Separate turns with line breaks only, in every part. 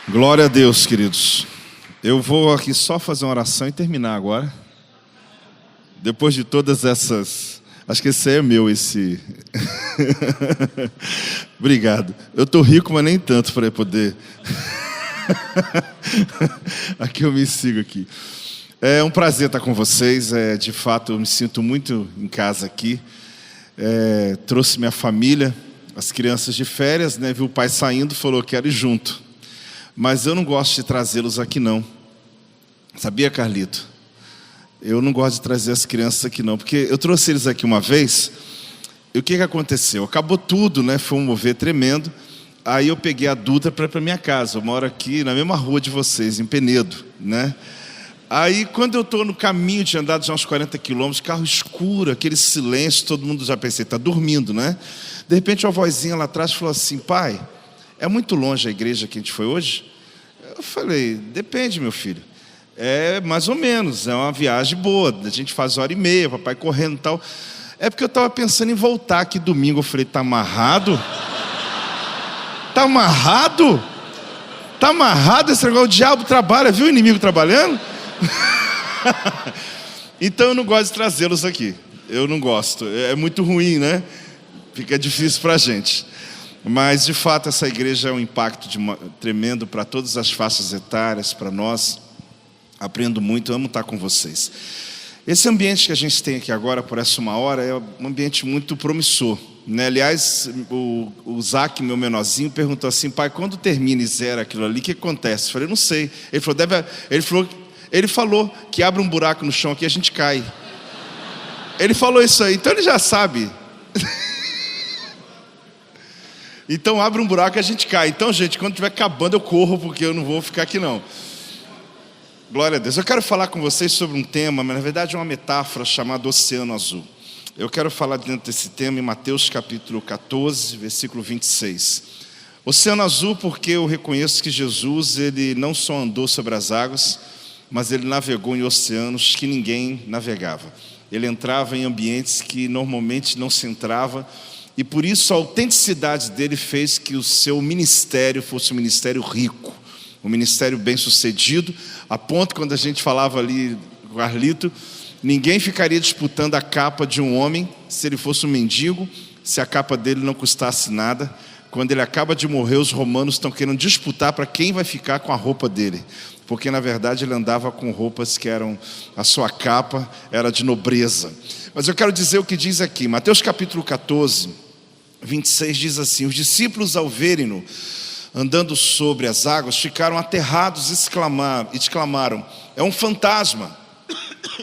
Glória a Deus, queridos. Eu vou aqui só fazer uma oração e terminar agora. Depois de todas essas... Acho que esse aí é meu, esse... Obrigado. Eu estou rico, mas nem tanto para poder... Aqui eu me sigo aqui. É um prazer estar com vocês. De fato, eu me sinto muito em casa aqui. Trouxe minha família, as crianças de férias, né? Viu o pai saindo, falou: quero ir junto. Mas eu não gosto de trazê-los aqui não. Sabia, Carlito? Eu não gosto de trazer as crianças aqui não, porque eu trouxe eles aqui uma vez, e o que aconteceu? Acabou tudo, né? Foi um mover tremendo. Aí eu peguei a Dutra para ir para minha casa. Eu moro aqui na mesma rua de vocês, em Penedo, né? Aí quando eu estou no caminho, tinha andado já uns 40 quilômetros, carro escuro, aquele silêncio, todo mundo já pensei, está dormindo, né? De repente uma vozinha lá atrás falou assim: pai, é muito longe a igreja que a gente foi hoje? Eu falei: depende, meu filho. É mais ou menos, é uma viagem boa. A gente faz 1h30, papai correndo e tal. É porque eu estava pensando em voltar aqui domingo. Eu falei: tá amarrado? Tá amarrado? Tá amarrado esse negócio? O diabo trabalha, viu o inimigo trabalhando? Então eu não gosto de trazê-los aqui. Eu não gosto, é muito ruim, né? Fica difícil pra gente. Mas, de fato, essa igreja é um impacto tremendo para todas as faixas etárias, para nós. Aprendo muito, amo estar com vocês. Esse ambiente que a gente tem aqui agora, por essa 1 hora, é um ambiente muito promissor, né? Aliás, o Zac, meu menorzinho, perguntou assim: pai, quando termina e zera aquilo ali, o que acontece? Eu falei: não sei. Ele falou que abre um buraco no chão aqui e a gente cai. Ele falou isso aí, então ele já sabe. Então abre um buraco e a gente cai. Então, gente, quando estiver acabando eu corro, porque eu não vou ficar aqui não. Glória a Deus. Eu quero falar com vocês sobre um tema, mas na verdade é uma metáfora chamada Oceano Azul. Eu quero falar dentro desse tema em Mateus capítulo 14, versículo 26. Oceano Azul porque eu reconheço que Jesus, ele não só andou sobre as águas, mas ele navegou em oceanos que ninguém navegava. Ele entrava em ambientes que normalmente não se entrava, e por isso a autenticidade dele fez que o seu ministério fosse um ministério rico, um ministério bem sucedido, a ponto, quando a gente falava ali com o Carlito, ninguém ficaria disputando a capa de um homem se ele fosse um mendigo, se a capa dele não custasse nada. Quando ele acaba de morrer, os romanos estão querendo disputar para quem vai ficar com a roupa dele, porque na verdade ele andava com roupas que eram, a sua capa era de nobreza. Mas eu quero dizer o que diz aqui, Mateus capítulo 14, 26 diz assim: os discípulos, ao verem-no andando sobre as águas, ficaram aterrados e exclamaram: é um fantasma!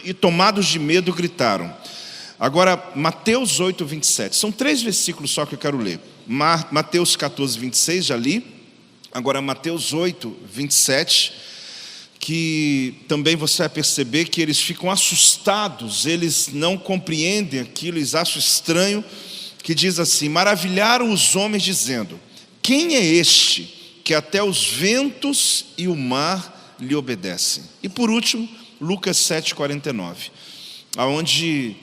E tomados de medo gritaram. Agora, Mateus 8, 27, são 3 versículos só que eu quero ler. Mateus 14, 26, já li. Agora Mateus 8, 27, que também você vai perceber que eles ficam assustados, eles não compreendem aquilo, eles acham estranho, que diz assim: maravilharam os homens dizendo: quem é este que até os ventos e o mar lhe obedecem? E por último, Lucas 7, 49, onde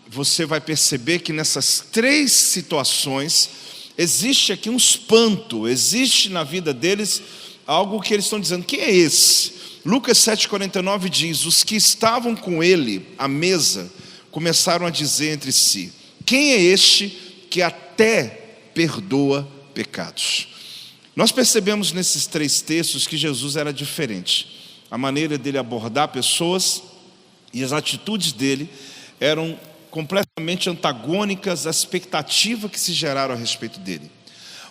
você vai perceber que nessas 3 situações existe aqui um espanto, existe na vida deles algo que eles estão dizendo: quem é esse? Lucas 7,49 diz: os que estavam com ele à mesa começaram a dizer entre si: quem é este que até perdoa pecados? Nós percebemos nesses 3 textos que Jesus era diferente. A maneira dele abordar pessoas e as atitudes dele eram completamente antagônicas à expectativa que se geraram a respeito dele.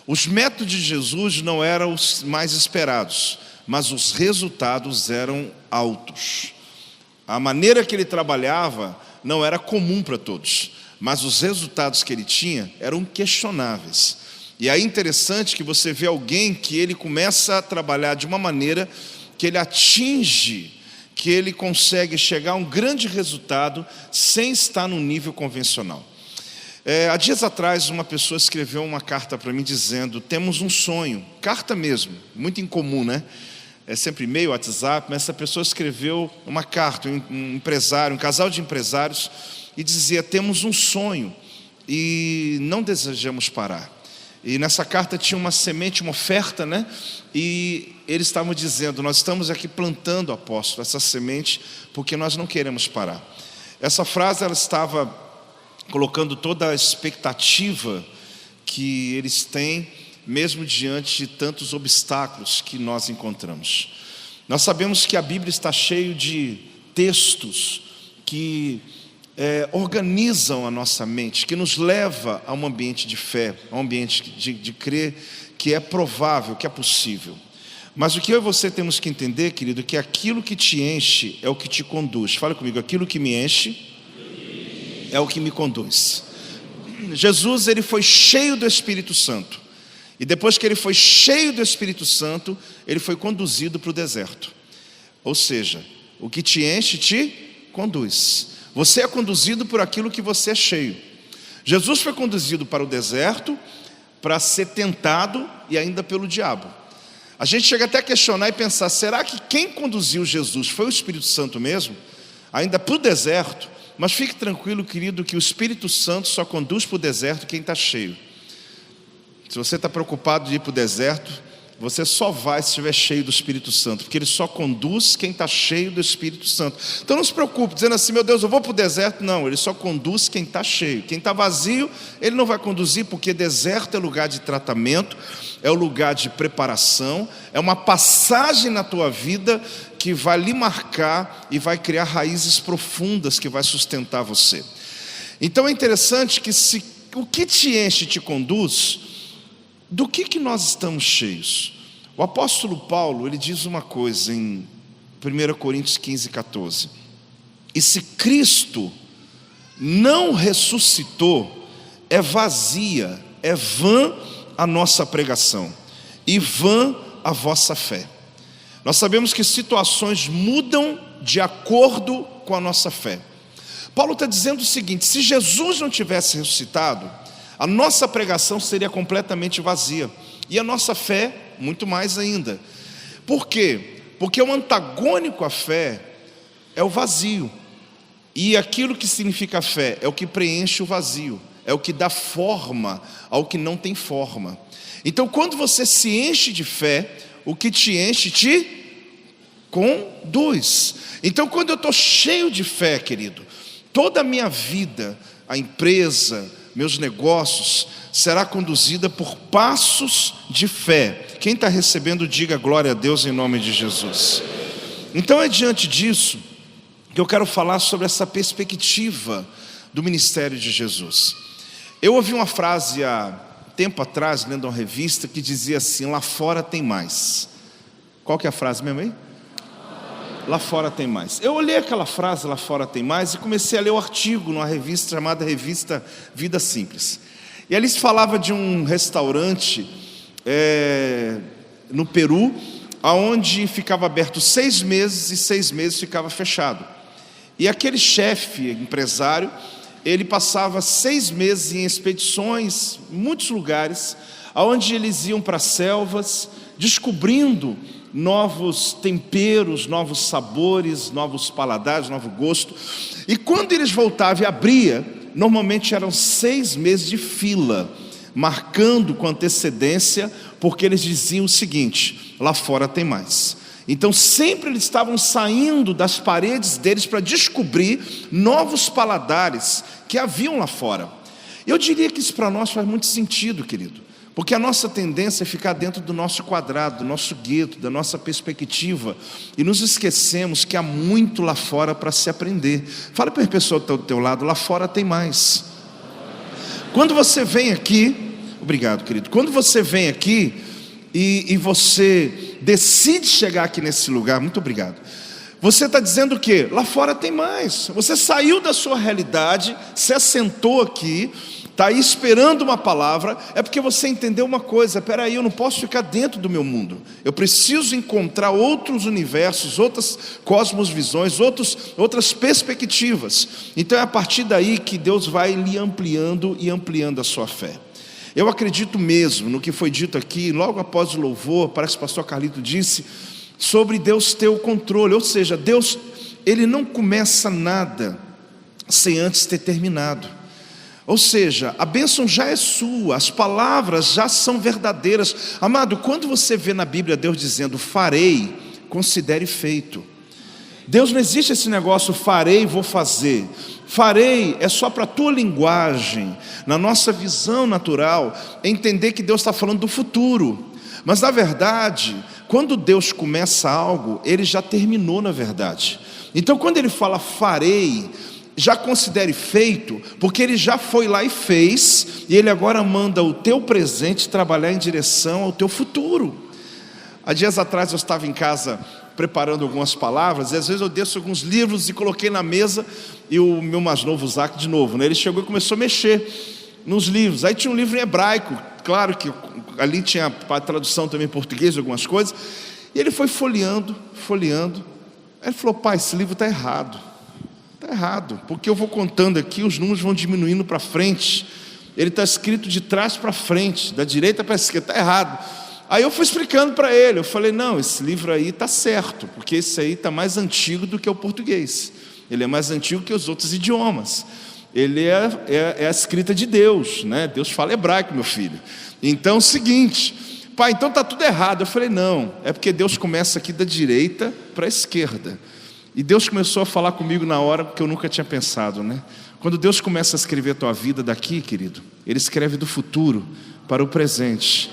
Os métodos de Jesus não eram os mais esperados, mas os resultados eram altos. A maneira que ele trabalhava não era comum para todos, mas os resultados que ele tinha eram questionáveis. E aí é interessante que você vê alguém que ele começa a trabalhar de uma maneira que ele atinge, que ele consegue chegar a um grande resultado sem estar no nível convencional. Há dias atrás uma pessoa escreveu uma carta para mim dizendo: temos um sonho, carta mesmo, muito incomum, né? É sempre e-mail, WhatsApp, mas essa pessoa escreveu uma carta, um empresário, um casal de empresários, e dizia: temos um sonho e não desejamos parar. E nessa carta tinha uma semente, uma oferta, né? E eles estavam dizendo: nós estamos aqui plantando, apóstolo, essa semente, porque nós não queremos parar. Essa frase, ela estava colocando toda a expectativa que eles têm, mesmo diante de tantos obstáculos que nós encontramos. Nós sabemos que a Bíblia está cheia de textos que organizam a nossa mente, que nos leva a um ambiente de fé, a um ambiente de crer que é provável, que é possível. Mas o que eu e você temos que entender, querido, que aquilo que te enche é o que te conduz. Fala comigo: aquilo que me enche é o que me conduz. Jesus, ele foi cheio do Espírito Santo. E depois que ele foi cheio do Espírito Santo, ele foi conduzido para o deserto. Ou seja, o que te enche te conduz. Você é conduzido por aquilo que você é cheio. Jesus foi conduzido para o deserto para ser tentado, e ainda pelo diabo. A gente chega até a questionar e pensar: será que quem conduziu Jesus foi o Espírito Santo mesmo? Ainda para o deserto? Mas fique tranquilo, querido, que o Espírito Santo só conduz para o deserto quem está cheio. Se você está preocupado de ir para o deserto, você só vai se estiver cheio do Espírito Santo, porque ele só conduz quem está cheio do Espírito Santo. Então não se preocupe, dizendo assim: meu Deus, eu vou para o deserto. Não, ele só conduz quem está cheio. Quem está vazio, ele não vai conduzir, porque deserto é lugar de tratamento, é o lugar de preparação, é uma passagem na tua vida que vai lhe marcar e vai criar raízes profundas que vai sustentar você. Então é interessante que se o que te enche te conduz, do que nós estamos cheios? O apóstolo Paulo, ele diz uma coisa em 1 Coríntios 15, 14: e se Cristo não ressuscitou, é vazia, é vã a nossa pregação, e vã a vossa fé. Nós sabemos que situações mudam de acordo com a nossa fé. Paulo está dizendo o seguinte: se Jesus não tivesse ressuscitado, a nossa pregação seria completamente vazia, e a nossa fé muito mais ainda. Por quê? Porque o antagônico à fé é o vazio, e aquilo que significa fé é o que preenche o vazio, é o que dá forma ao que não tem forma. Então, quando você se enche de fé, o que te enche te conduz. Então, quando eu estou cheio de fé, querido, toda a minha vida, a empresa, meus negócios, será conduzida por passos de fé. Quem está recebendo, diga glória a Deus em nome de Jesus. Então é diante disso que eu quero falar sobre essa perspectiva do ministério de Jesus. Eu ouvi uma frase há tempo atrás, lendo uma revista, que dizia assim: lá fora tem mais. Qual que é a frase mesmo aí? Lá fora tem mais. Eu olhei aquela frase, lá fora tem mais, e comecei a ler o artigo numa revista chamada Revista Vida Simples. E ali se falava de um restaurante no Peru, onde ficava aberto 6 meses e 6 meses ficava fechado. E aquele chefe, empresário, ele passava 6 meses em expedições, em muitos lugares, onde eles iam para selvas, descobrindo novos temperos, novos sabores, novos paladares, novo gosto. E quando eles voltavam e abria, normalmente eram 6 meses de fila, marcando com antecedência, porque eles diziam o seguinte: lá fora tem mais. Então sempre eles estavam saindo das paredes deles para descobrir novos paladares que haviam lá fora. Eu diria que isso para nós faz muito sentido, querido, porque a nossa tendência é ficar dentro do nosso quadrado, do nosso gueto, da nossa perspectiva, e nos esquecemos que há muito lá fora para se aprender. Fala para a pessoa do teu lado: lá fora tem mais. Quando você vem aqui, obrigado, querido, quando você vem aqui e você decide chegar aqui nesse lugar, muito obrigado, você está dizendo o quê? Lá fora tem mais. Você saiu da sua realidade, se assentou aqui, está aí esperando uma palavra, é porque você entendeu uma coisa: peraí, eu não posso ficar dentro do meu mundo, eu preciso encontrar outros universos, outras cosmosvisões, outras perspectivas. Então é a partir daí que Deus vai lhe ampliando e ampliando a sua fé. Eu acredito mesmo no que foi dito aqui, logo após o louvor, parece que o pastor Carlito disse, sobre Deus ter o controle, ou seja, Deus, Ele não começa nada sem antes ter terminado. Ou seja, a bênção já é sua, as palavras já são verdadeiras. Amado, quando você vê na Bíblia Deus dizendo farei, considere feito. Deus não existe esse negócio farei, vou fazer. Farei é só para a tua linguagem. Na nossa visão natural, é entender que Deus está falando do futuro. Mas na verdade, quando Deus começa algo, Ele já terminou na verdade. Então quando Ele fala farei, já considere feito, porque Ele já foi lá e fez, e Ele agora manda o teu presente trabalhar em direção ao teu futuro. Há dias atrás eu estava em casa preparando algumas palavras, e às vezes eu desço alguns livros e coloquei na mesa, e o meu mais novo, Zac, de novo, né? Ele chegou e começou a mexer nos livros. Aí tinha um livro em hebraico, claro que ali tinha a tradução também em português, algumas coisas, e ele foi folheando. Aí ele falou: pai, esse livro está errado. Está errado, porque eu vou contando aqui, os números vão diminuindo para frente. Ele está escrito de trás para frente, da direita para a esquerda, está errado. Aí eu fui explicando para ele, eu falei: não, esse livro aí está certo, porque esse aí está mais antigo do que o português. Ele é mais antigo que os outros idiomas. Ele é a escrita de Deus, né? Deus fala hebraico, meu filho. Então é o seguinte: pai, então está tudo errado. Eu falei: não, é porque Deus começa aqui da direita para a esquerda. E Deus começou a falar comigo na hora que eu nunca tinha pensado, né? Quando Deus começa a escrever a tua vida daqui, querido, Ele escreve do futuro para o presente.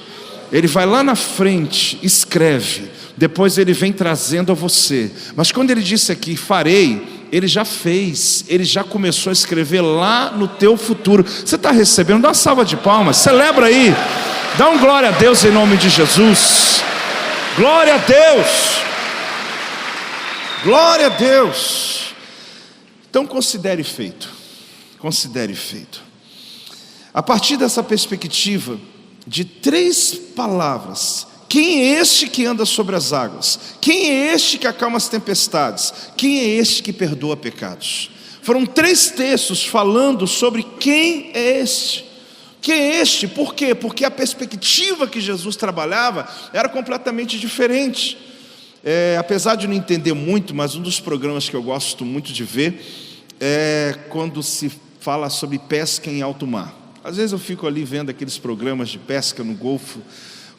Ele vai lá na frente, escreve, depois Ele vem trazendo a você. Mas quando Ele disse aqui, farei, Ele já fez, Ele já começou a escrever lá no teu futuro. Você está recebendo? Dá uma salva de palmas, celebra aí, dá um glória a Deus em nome de Jesus. Glória a Deus. Glória a Deus. Então considere feito. Considere feito. A partir dessa perspectiva de 3 palavras: quem é este que anda sobre as águas? Quem é este que acalma as tempestades? Quem é este que perdoa pecados? Foram 3 textos falando sobre quem é este. Quem é este? Por quê? Porque a perspectiva que Jesus trabalhava era completamente diferente. Apesar de não entender muito, mas um dos programas que eu gosto muito de ver é quando se fala sobre pesca em alto mar. Às vezes eu fico ali vendo aqueles programas de pesca no Golfo,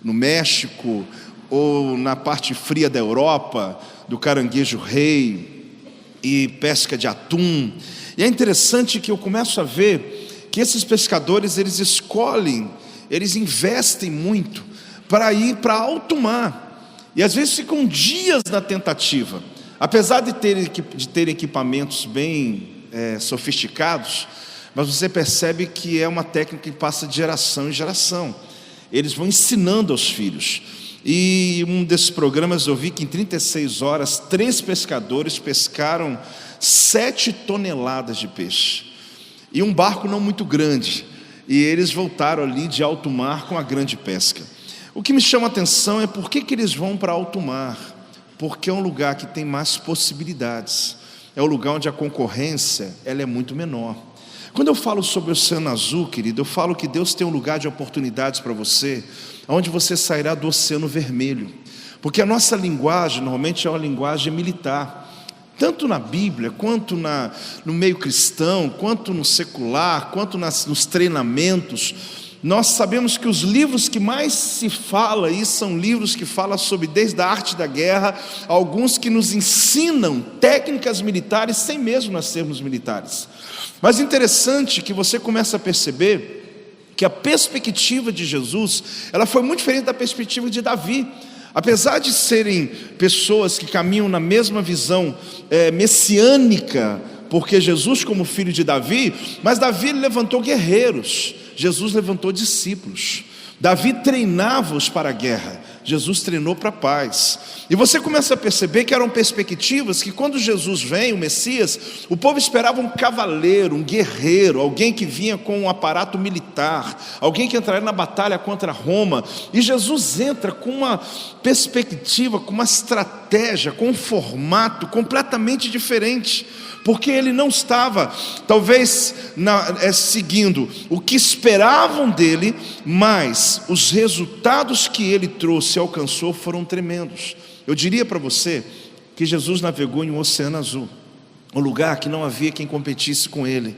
no México, ou na parte fria da Europa, do caranguejo-rei e pesca de atum. E é interessante que eu começo a ver que esses pescadores, eles escolhem, eles investem muito para ir para alto mar. E às vezes ficam dias na tentativa. Apesar de ter equipamentos bem sofisticados, mas você percebe que é uma técnica que passa de geração em geração. Eles vão ensinando aos filhos. E um desses programas eu vi que em 36 horas, 3 pescadores pescaram 7 toneladas de peixe. E um barco não muito grande. E eles voltaram ali de alto mar com a grande pesca. O que me chama a atenção é por que eles vão para alto mar. Porque é um lugar que tem mais possibilidades. É um lugar onde a concorrência ela é muito menor. Quando eu falo sobre o Oceano Azul, querido, eu falo que Deus tem um lugar de oportunidades para você, onde você sairá do Oceano Vermelho. Porque a nossa linguagem, normalmente, é uma linguagem militar. Tanto na Bíblia, quanto no meio cristão, quanto no secular, quanto nos treinamentos. Nós sabemos que os livros que mais se fala aí são livros que falam sobre desde a arte da guerra, alguns que nos ensinam técnicas militares sem mesmo nós sermos militares. Mas interessante que você começa a perceber que a perspectiva de Jesus, ela foi muito diferente da perspectiva de Davi. Apesar de serem pessoas que caminham na mesma visão messiânica, porque Jesus como filho de Davi, mas Davi levantou guerreiros, Jesus levantou discípulos. Davi treinava-os para a guerra, Jesus treinou para a paz. E você começa a perceber que eram perspectivas que quando Jesus vem, o Messias, o povo esperava um cavaleiro, um guerreiro, alguém que vinha com um aparato militar, alguém que entraria na batalha contra Roma. E Jesus entra com uma perspectiva, com uma estratégia, com um formato completamente diferente. Porque ele não estava, talvez, seguindo o que esperavam dele, mas os resultados que ele trouxe e alcançou foram tremendos. Eu diria para você que Jesus navegou em um oceano azul, um lugar que não havia quem competisse com ele.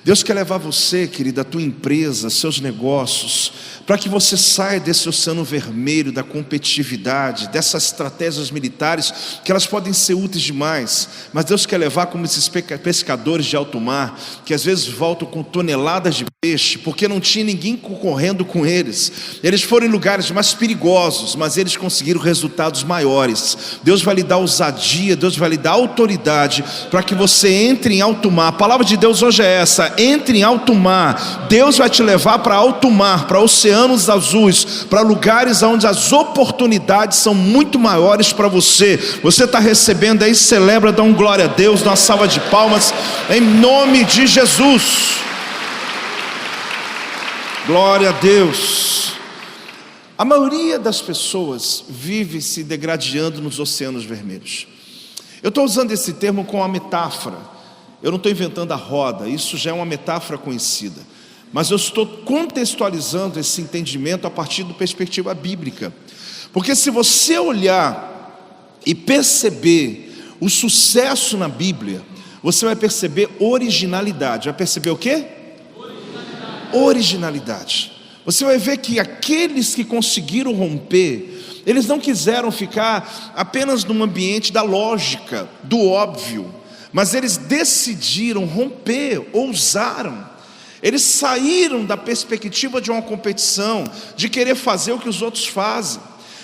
Deus quer levar você, querida, a tua empresa, seus negócios, para que você saia desse oceano vermelho da competitividade, dessas estratégias militares, que elas podem ser úteis demais, mas Deus quer levar como esses pescadores de alto mar, que às vezes voltam com toneladas de peixe, porque não tinha ninguém concorrendo com eles. Eles foram em lugares mais perigosos, mas eles conseguiram resultados maiores. Deus vai lhe dar ousadia, Deus vai lhe dar autoridade, para que você entre em alto mar. A palavra de Deus hoje é essa: entre em alto mar. Deus vai te levar para alto mar, para oceanos azuis, para lugares onde as oportunidades são muito maiores para você. Você está recebendo aí, celebra, dá um glória a Deus, dá uma salva de palmas, em nome de Jesus. Glória a Deus. A maioria das pessoas vive se degradando nos oceanos vermelhos. Eu estou usando esse termo com uma metáfora. Eu não estou inventando a roda, isso já é uma metáfora conhecida. Mas eu estou contextualizando esse entendimento a partir da perspectiva bíblica. Porque se você olhar e perceber o sucesso na Bíblia, você vai perceber originalidade. Vai perceber o quê? Originalidade. Você vai ver que aqueles que conseguiram romper, eles não quiseram ficar apenas num ambiente da lógica, do óbvio, mas eles decidiram romper, ousaram. Eles saíram da perspectiva de uma competição, de querer fazer o que os outros fazem.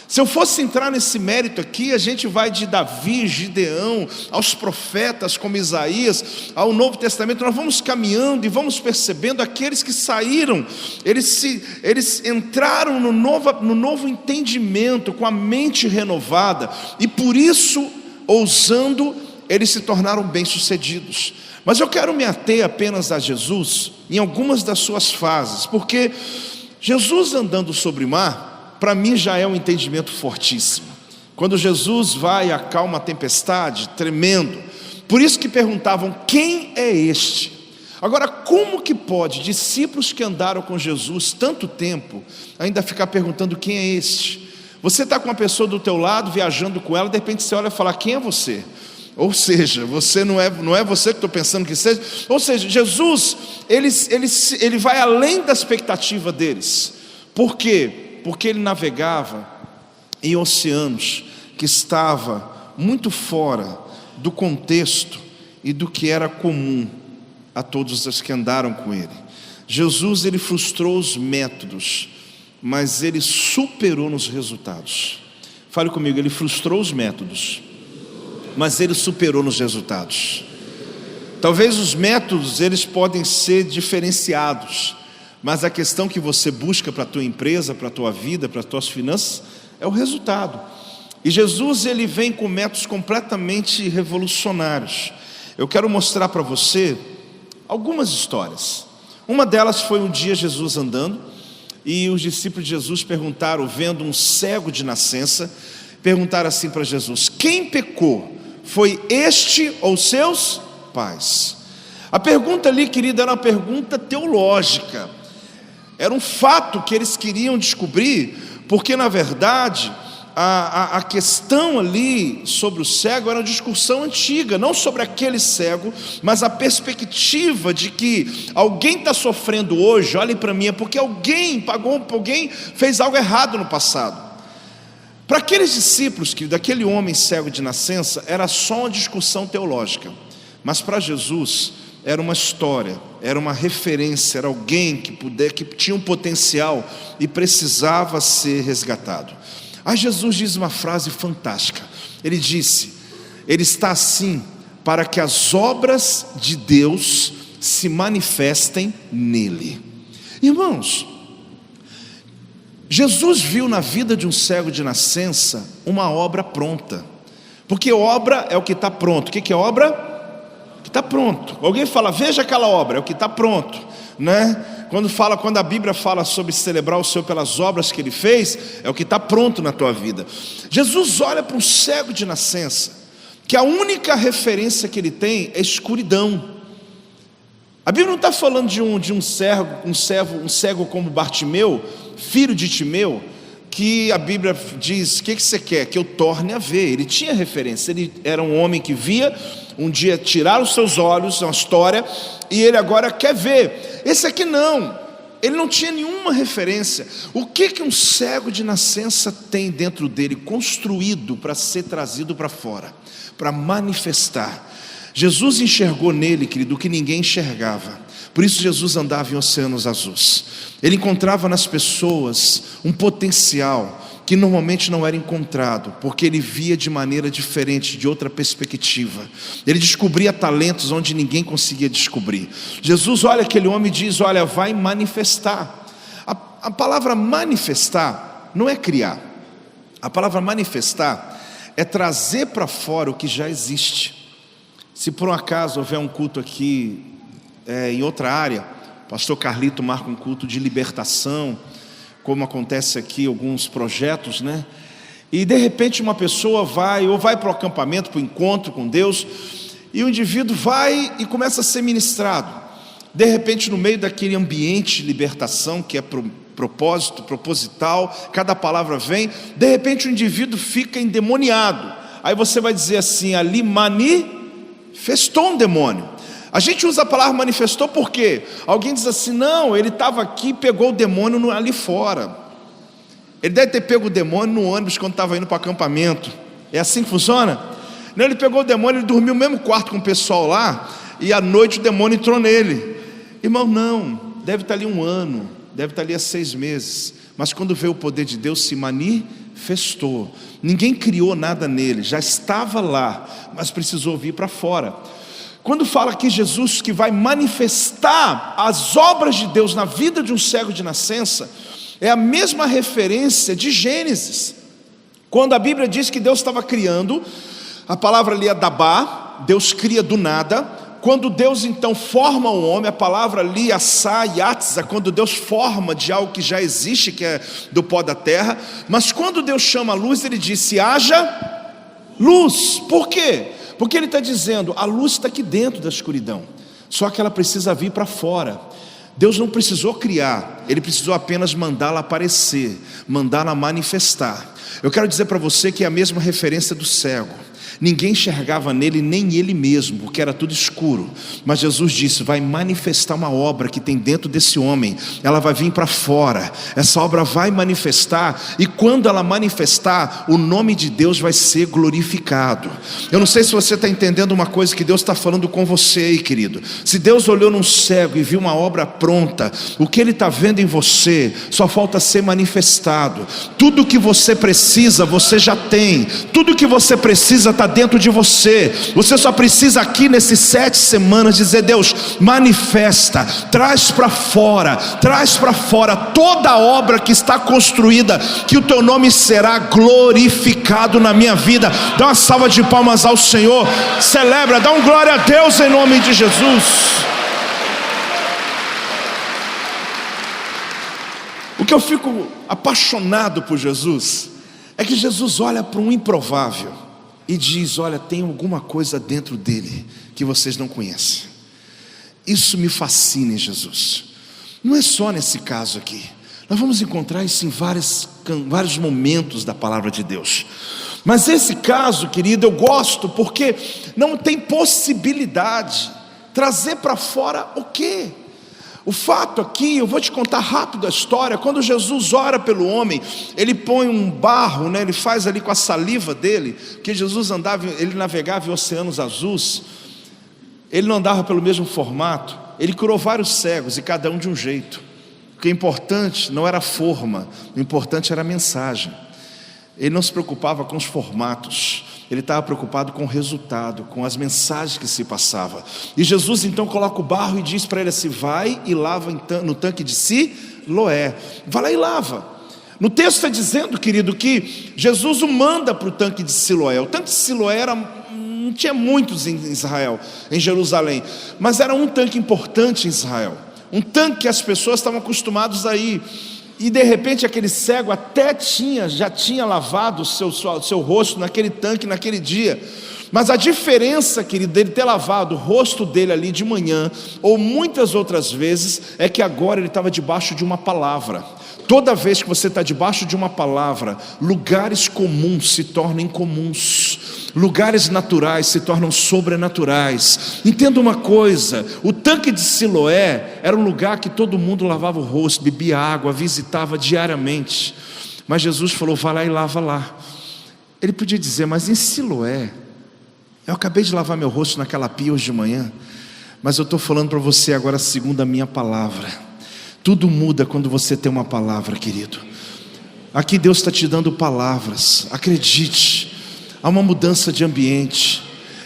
Se eu fosse entrar nesse mérito aqui, a gente vai de Davi, Gideão, aos profetas como Isaías, ao Novo Testamento. Nós vamos caminhando e vamos percebendo aqueles que saíram, eles entraram no novo entendimento, com a mente renovada, e por isso, ousando, eles se tornaram bem-sucedidos. Mas eu quero me ater apenas a Jesus em algumas das suas fases, porque Jesus andando sobre o mar, para mim já é um entendimento fortíssimo. Quando Jesus vai e acalma a tempestade, tremendo. Por isso que perguntavam: quem é este? Agora, como que pode discípulos que andaram com Jesus tanto tempo ainda ficar perguntando quem é este? Você está com uma pessoa do teu lado, viajando com ela, de repente você olha e fala: quem é você? Ou seja, você não é você que estou pensando que seja. Ou seja, Jesus, ele vai além da expectativa deles. Por quê? Porque ele navegava em oceanos que estavam muito fora do contexto e do que era comum a todos os que andaram com ele. Jesus, ele frustrou os métodos, mas ele superou nos resultados. Fale comigo: ele frustrou os métodos, mas ele superou nos resultados. Talvez os métodos, eles podem ser diferenciados, mas a questão que você busca para a tua empresa, para a tua vida, para as tuas finanças, é o resultado. E Jesus, ele vem com métodos completamente revolucionários. Eu quero mostrar para você algumas histórias. Uma delas foi um dia Jesus andando, e os discípulos de Jesus perguntaram, vendo um cego de nascença, perguntaram assim para Jesus: quem pecou? Foi este ou seus pais? A pergunta ali, querida, era uma pergunta teológica. Era um fato que eles queriam descobrir, porque na verdade a questão ali sobre o cego era uma discussão antiga, não sobre aquele cego, mas a perspectiva de que alguém está sofrendo hoje, olhem para mim, é porque alguém fez algo errado no passado. Para aqueles discípulos, que daquele homem cego de nascença, era só uma discussão teológica, mas para Jesus era uma história, era uma referência, era alguém que tinha um potencial e precisava ser resgatado. Aí Jesus diz uma frase fantástica. Ele disse: ele está assim para que as obras de Deus se manifestem nele. Irmãos, Jesus viu na vida de um cego de nascença uma obra pronta, porque obra é o que está pronto. O que é obra? Que está pronto. Alguém fala: veja aquela obra, é o que está pronto, né? Quando a Bíblia fala sobre celebrar o Senhor pelas obras que Ele fez, é o que está pronto na tua vida. Jesus olha para um cego de nascença, que a única referência que ele tem é escuridão. A Bíblia não está falando de um cego como Bartimeu, filho de Timeu, que a Bíblia diz: o que você quer? Que eu torne a ver. Ele tinha referência, ele era um homem que via, um dia tiraram os seus olhos, é uma história, e ele agora quer ver. Esse aqui não, ele não tinha nenhuma referência. O que um cego de nascença tem dentro dele, construído para ser trazido para fora, para manifestar? Jesus enxergou nele, querido, o que ninguém enxergava. Por isso Jesus andava em oceanos azuis. Ele encontrava nas pessoas um potencial que normalmente não era encontrado, porque ele via de maneira diferente, de outra perspectiva. Ele descobria talentos onde ninguém conseguia descobrir. Jesus olha aquele homem e diz: olha, vai manifestar. A palavra manifestar não é criar. A palavra manifestar é trazer para fora o que já existe. Se por um acaso houver um culto aqui em outra área, o pastor Carlito marca um culto de libertação, como acontece aqui alguns projetos, né? E de repente uma pessoa vai para o acampamento, para o encontro com Deus, e o indivíduo vai e começa a ser ministrado. De repente, no meio daquele ambiente de libertação, que é proposital, cada palavra vem, de repente o indivíduo fica endemoniado. Aí você vai dizer assim: ali manifestou um demônio. A gente usa a palavra manifestou porque alguém diz assim: não, ele estava aqui e pegou o demônio ali fora. Ele deve ter pego o demônio no ônibus quando estava indo para o acampamento. É assim que funciona? Não, ele pegou o demônio, ele dormiu no mesmo quarto com o pessoal lá, e à noite o demônio entrou nele. Irmão, não, deve estar ali 1 ano, deve estar ali há 6 meses. Mas quando veio o poder de Deus, se manifestou. Ninguém criou nada nele, já estava lá, mas precisou vir para fora. Quando fala aqui Jesus que vai manifestar as obras de Deus na vida de um cego de nascença, é a mesma referência de Gênesis. Quando a Bíblia diz que Deus estava criando, a palavra ali é dabá, Deus cria do nada. Quando Deus então forma o homem, a palavra ali, assá, yatza, quando Deus forma de algo que já existe, que é do pó da terra. Mas quando Deus chama a luz, ele disse: haja luz. Por quê? Porque ele está dizendo: a luz está aqui dentro da escuridão, só que ela precisa vir para fora. Deus não precisou criar, Ele precisou apenas mandá-la aparecer, mandá-la manifestar. Eu quero dizer para você que é a mesma referência do cego. Ninguém enxergava nele, nem ele mesmo, porque era tudo escuro. Mas Jesus disse: vai manifestar uma obra que tem dentro desse homem. Ela vai vir para fora, essa obra vai manifestar. E quando ela manifestar, o nome de Deus vai ser glorificado. Eu não sei se você está entendendo uma coisa que Deus está falando com você aí, querido. Se Deus olhou num cego e viu uma obra pronta, o que Ele está vendo em você só falta ser manifestado. Tudo que você precisa, você já tem. Tudo que você precisa está dentro de você. Você só precisa aqui nesses 7 semanas dizer: Deus, manifesta, traz para fora toda a obra que está construída, que o teu nome será glorificado na minha vida. Dá uma salva de palmas ao Senhor, celebra, dá um glória a Deus em nome de Jesus. O que eu fico apaixonado por Jesus é que Jesus olha para um improvável e diz: olha, tem alguma coisa dentro dele que vocês não conhecem. Isso me fascina em Jesus. Não é só nesse caso aqui. Nós vamos encontrar isso em vários momentos da palavra de Deus. Mas esse caso, querido, eu gosto porque não tem possibilidade. Trazer para fora o quê? O fato aqui, eu vou te contar rápido a história. Quando Jesus ora pelo homem, ele põe um barro, né? Ele faz ali com a saliva dele, porque Jesus ele navegava em oceanos azuis. Ele não andava pelo mesmo formato. Ele curou vários cegos, e cada um de um jeito. O que é importante não era a forma, o importante era a mensagem. Ele não se preocupava com os formatos, ele estava preocupado com o resultado, com as mensagens que se passavam. E Jesus então coloca o barro e diz para ele assim: vai e lava no tanque de Siloé. Vai lá e lava. No texto está dizendo, querido, que Jesus o manda para o tanque de Siloé. O tanque de Siloé não tinha muitos em Israel, em Jerusalém, mas era um tanque importante em Israel, um tanque que as pessoas estavam acostumadas a ir. E de repente aquele cego até já tinha lavado o seu rosto naquele tanque naquele dia. Mas a diferença, querido, dele ter lavado o rosto dele ali de manhã, ou muitas outras vezes, é que agora ele estava debaixo de uma palavra. Toda vez que você está debaixo de uma palavra, lugares comuns se tornam incomuns, lugares naturais se tornam sobrenaturais. Entenda uma coisa: o tanque de Siloé era um lugar que todo mundo lavava o rosto, bebia água, visitava diariamente. Mas Jesus falou: vai lá e lava lá. Ele podia dizer: mas em Siloé, eu acabei de lavar meu rosto naquela pia hoje de manhã. Mas eu estou falando para você agora segundo a minha palavra. Tudo muda quando você tem uma palavra, querido. Aqui Deus está te dando palavras, acredite. Há uma mudança de ambiente.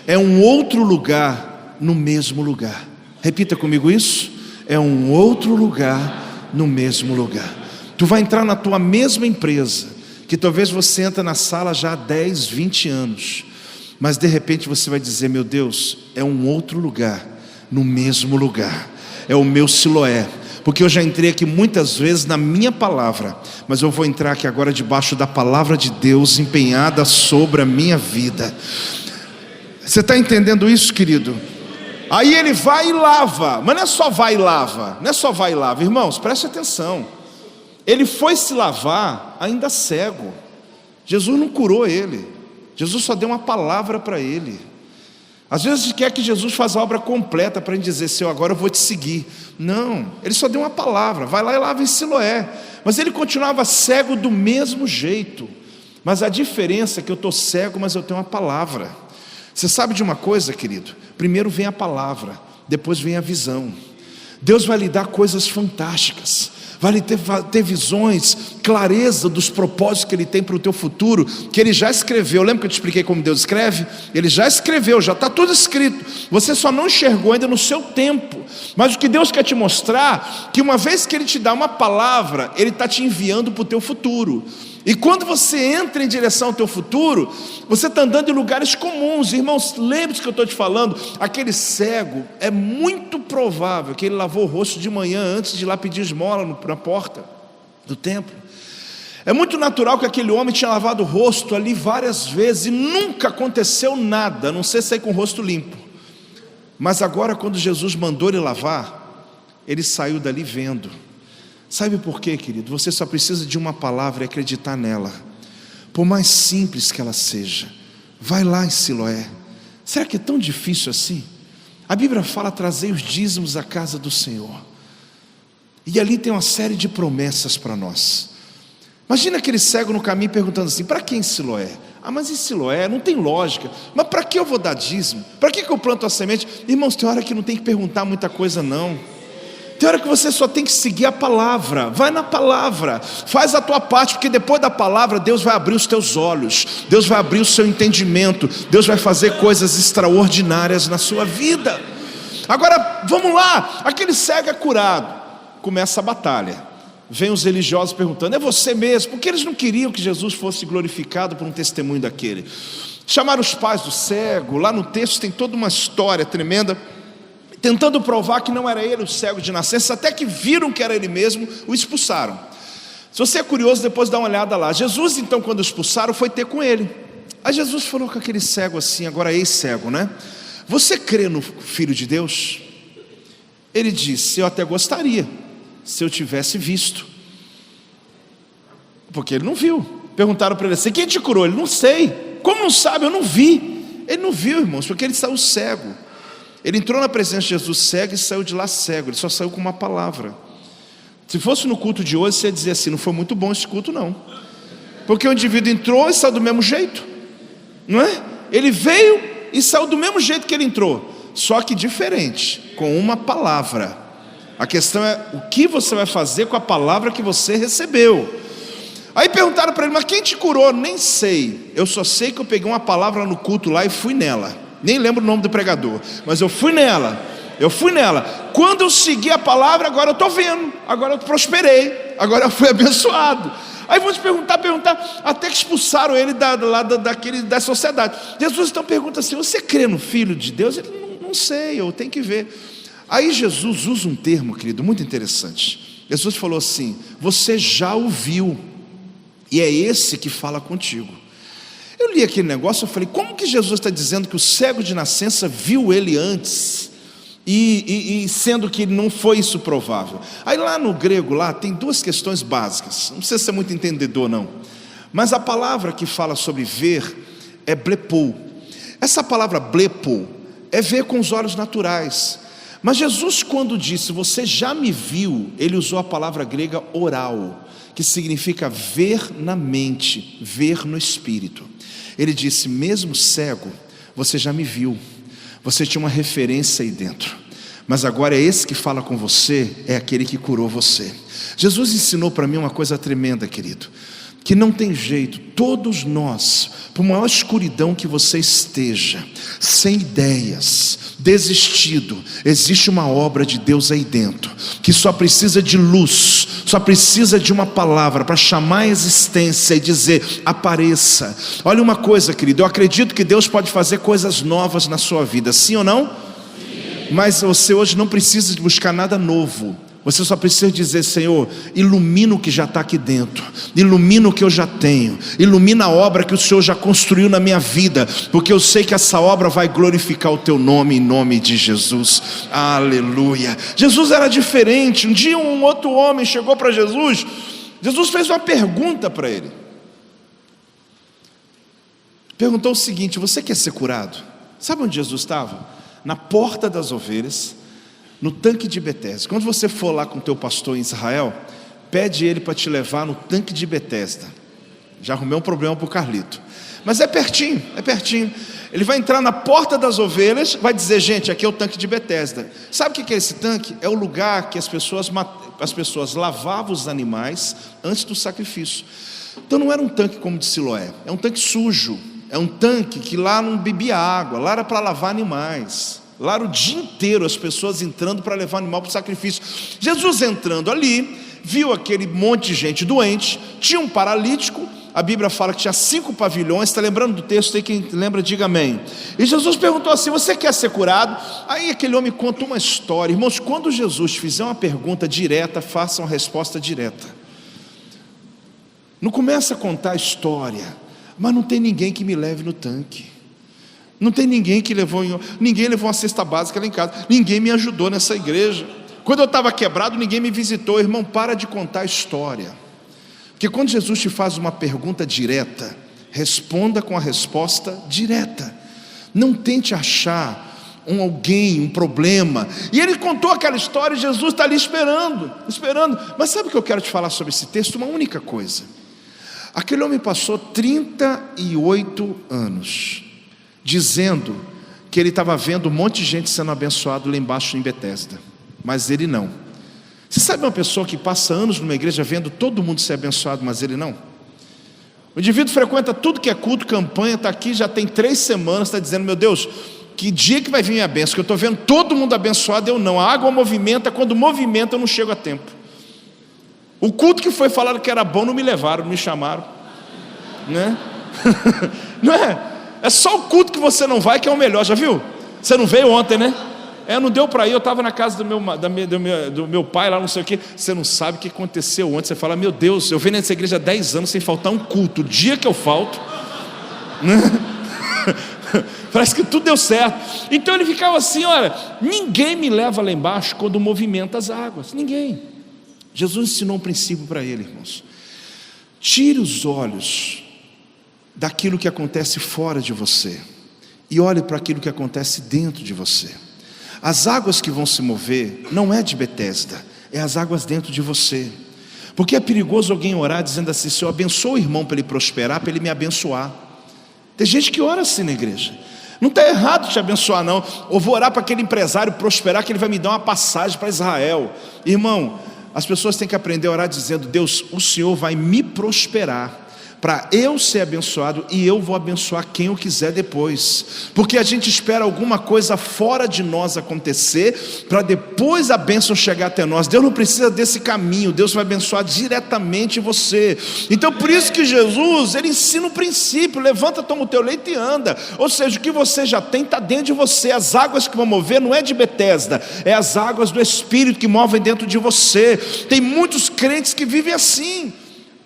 É um outro lugar no mesmo lugar. Repita comigo isso. É um outro lugar no mesmo lugar. Tu vai entrar na tua mesma empresa, que talvez você entra na sala já há 10, 20 anos. Mas de repente você vai dizer: meu Deus, é um outro lugar no mesmo lugar. É o meu Siloé. Porque eu já entrei aqui muitas vezes na minha palavra, mas eu vou entrar aqui agora debaixo da palavra de Deus empenhada sobre a minha vida. Você está entendendo isso, querido? Aí ele vai e lava, mas não é só vai e lava, não é só vai e lava, irmãos, preste atenção. Ele foi se lavar ainda cego. Jesus não curou ele, Jesus só deu uma palavra para ele. Às vezes a gente quer que Jesus faça a obra completa para a gente dizer: Senhor, agora eu vou te seguir. Não, ele só deu uma palavra: vai lá e lava em Siloé. Mas ele continuava cego do mesmo jeito. Mas a diferença é que eu estou cego, mas eu tenho uma palavra. Você sabe de uma coisa, querido? Primeiro vem a palavra, depois vem a visão. Deus vai lhe dar coisas fantásticas, vai lhe ter visões, clareza dos propósitos que Ele tem para o teu futuro, que Ele já escreveu. Lembra que eu te expliquei como Deus escreve? Ele já escreveu, já está tudo escrito. Você só não enxergou ainda no seu tempo. Mas o que Deus quer te mostrar, que uma vez que Ele te dá uma palavra, Ele está te enviando para o teu futuro. E quando você entra em direção ao teu futuro, você está andando em lugares comuns. Irmãos, lembre-se que eu estou te falando. Aquele cego, é muito provável que ele lavou o rosto de manhã antes de ir lá pedir esmola na porta do templo. É muito natural que aquele homem tinha lavado o rosto ali várias vezes e nunca aconteceu nada, a não ser sair com o rosto limpo. Mas agora, quando Jesus mandou ele lavar, ele saiu dali vendo. Sabe por quê, querido? Você só precisa de uma palavra e acreditar nela, por mais simples que ela seja. Vai lá em Siloé. Será que é tão difícil assim? A Bíblia fala: trazei os dízimos à casa do Senhor. E ali tem uma série de promessas para nós. Imagina aquele cego no caminho perguntando assim: para que em Siloé? Ah, mas em Siloé não tem lógica. Mas para que eu vou dar dízimo? Para que eu planto a semente? Irmãos, tem hora que não tem que perguntar muita coisa não. Tem hora que você só tem que seguir a palavra. Vai na palavra, faz a tua parte, porque depois da palavra Deus vai abrir os teus olhos, Deus vai abrir o seu entendimento, Deus vai fazer coisas extraordinárias na sua vida. Agora, vamos lá, aquele cego é curado. Começa a batalha. Vem os religiosos perguntando: é você mesmo? Porque eles não queriam que Jesus fosse glorificado por um testemunho daquele. Chamaram os pais do cego. Lá no texto tem toda uma história tremenda, tentando provar que não era ele o cego de nascença, até que viram que era ele mesmo, o expulsaram. Se você é curioso, depois dá uma olhada lá. Jesus, então, quando o expulsaram, foi ter com ele. Aí Jesus falou com aquele cego assim, agora ex-cego, né? Você crê no Filho de Deus? Ele disse: eu até gostaria, se eu tivesse visto. Porque ele não viu. Perguntaram para ele assim: quem te curou? Ele: não sei. Como não sabe? Eu não vi. Ele não viu, irmãos, porque ele saiu cego. Ele entrou na presença de Jesus cego e saiu de lá cego. Ele só saiu com uma palavra. Se fosse no culto de hoje, você ia dizer assim: não foi muito bom esse culto não, porque o indivíduo entrou e saiu do mesmo jeito, não é? Ele veio e saiu do mesmo jeito que ele entrou, só que diferente, com uma palavra. A questão é o que você vai fazer com a palavra que você recebeu. Aí perguntaram para ele: mas quem te curou? Nem sei, eu só sei que eu peguei uma palavra no culto lá e fui nela. Nem lembro o nome do pregador, mas eu fui nela. Quando eu segui a palavra, agora eu estou vendo, agora eu prosperei, agora eu fui abençoado. Aí vão te perguntar, até que expulsaram ele da sociedade. Jesus então pergunta assim: você crê no Filho de Deus? Ele: não sei, eu tenho que ver. Aí Jesus usa um termo, querido, muito interessante. Jesus falou assim: você já ouviu, e é esse que fala contigo. Eu li aquele negócio, eu falei: como que Jesus está dizendo que o cego de nascença viu ele antes? E sendo que não foi isso provável. Aí lá no grego, lá tem duas questões básicas. Não precisa ser muito entendedor não. Mas a palavra que fala sobre ver é blepou. Essa palavra blepou é ver com os olhos naturais. Mas Jesus, quando disse, você já me viu, ele usou a palavra grega oral, que significa ver na mente, ver no espírito. Ele disse, mesmo cego, você já me viu. Você tinha uma referência aí dentro, mas agora é esse que fala com você, é aquele que curou você. Jesus ensinou para mim uma coisa tremenda, querido, que não tem jeito, todos nós, por maior escuridão que você esteja, sem ideias, desistido, existe uma obra de Deus aí dentro, que só precisa de luz, só precisa de uma palavra para chamar a existência e dizer, apareça. Olha uma coisa, querido, eu acredito que Deus pode fazer coisas novas na sua vida, sim ou não? Sim. Mas você hoje não precisa de buscar nada novo. Você só precisa dizer, Senhor, ilumina o que já está aqui dentro, ilumina o que eu já tenho, ilumina a obra que o Senhor já construiu na minha vida, porque eu sei que essa obra vai glorificar o teu nome, em nome de Jesus, aleluia. Jesus era diferente. Um dia um outro homem chegou para Jesus, Jesus fez uma pergunta para ele, perguntou o seguinte, você quer ser curado? Sabe onde Jesus estava? Na porta das ovelhas, no tanque de Betesda. Quando você for lá com o teu pastor em Israel, pede ele para te levar no tanque de Betesda. Já arrumei um problema para o Carlito, mas é pertinho, é pertinho. Ele vai entrar na porta das ovelhas, vai dizer, gente, aqui é o tanque de Betesda. Sabe o que é esse tanque? É o lugar que as pessoas lavavam os animais antes do sacrifício. Então não era um tanque como de Siloé, é um tanque sujo, é um tanque que lá não bebia água, lá era para lavar animais. Lá era o dia inteiro as pessoas entrando para levar o animal para o sacrifício. Jesus entrando ali, viu aquele monte de gente doente, tinha um paralítico, a Bíblia fala que tinha 5 pavilhões, está lembrando do texto aí? Quem lembra, diga amém. E Jesus perguntou assim, você quer ser curado? Aí aquele homem conta uma história. Irmãos, quando Jesus fizer uma pergunta direta, faça uma resposta direta. Não começa a contar a história, mas não tem ninguém que me leve no tanque. Não tem ninguém que ninguém levou uma cesta básica lá em casa, ninguém me ajudou nessa igreja. Quando eu estava quebrado, ninguém me visitou. Irmão, para de contar a história, porque quando Jesus te faz uma pergunta direta, responda com a resposta direta. Não tente achar um problema. E ele contou aquela história e Jesus está ali esperando. Mas sabe o que eu quero te falar sobre esse texto? Uma única coisa. Aquele homem passou 38 anos dizendo que ele estava vendo um monte de gente sendo abençoado lá embaixo em Betesda, mas ele não. Você sabe uma pessoa que passa anos numa igreja vendo todo mundo ser abençoado, mas ele não? O indivíduo frequenta tudo que é culto, campanha, está aqui já tem 3 semanas, está dizendo, meu Deus, que dia que vai vir minha bênção, que eu estou vendo todo mundo abençoado, eu não. A água movimenta, quando movimenta eu não chego a tempo. O culto que foi falado que era bom, não me levaram, não me chamaram, né? Não é? É só o culto que você não vai que é o melhor, já viu? Você não veio ontem, né? Não deu para ir, eu estava na casa do meu pai lá, não sei o que. Você não sabe o que aconteceu ontem. Você fala, meu Deus, eu venho nessa igreja há 10 anos sem faltar um culto. O dia que eu falto, né? Parece que tudo deu certo. Então ele ficava assim, olha, ninguém me leva lá embaixo quando movimenta as águas, ninguém. Jesus ensinou um princípio para ele, irmãos. Tire os olhos daquilo que acontece fora de você e olhe para aquilo que acontece dentro de você. As águas que vão se mover não é de Betesda, é as águas dentro de você. Porque é perigoso alguém orar dizendo assim, Senhor, abençoa o irmão para ele prosperar, para ele me abençoar. Tem gente que ora assim na igreja. Não está errado te abençoar não. Ou vou orar para aquele empresário prosperar, que ele vai me dar uma passagem para Israel. Irmão, as pessoas têm que aprender a orar dizendo, Deus, o Senhor vai me prosperar para eu ser abençoado e eu vou abençoar quem eu quiser depois, porque a gente espera alguma coisa fora de nós acontecer, para depois a bênção chegar até nós. Deus não precisa desse caminho, Deus vai abençoar diretamente você. Então por isso que Jesus, ele ensina o princípio, levanta, toma o teu leito e anda. Ou seja, o que você já tem está dentro de você. As águas que vão mover não é de Betesda, é as águas do Espírito que movem dentro de você. Tem muitos crentes que vivem assim,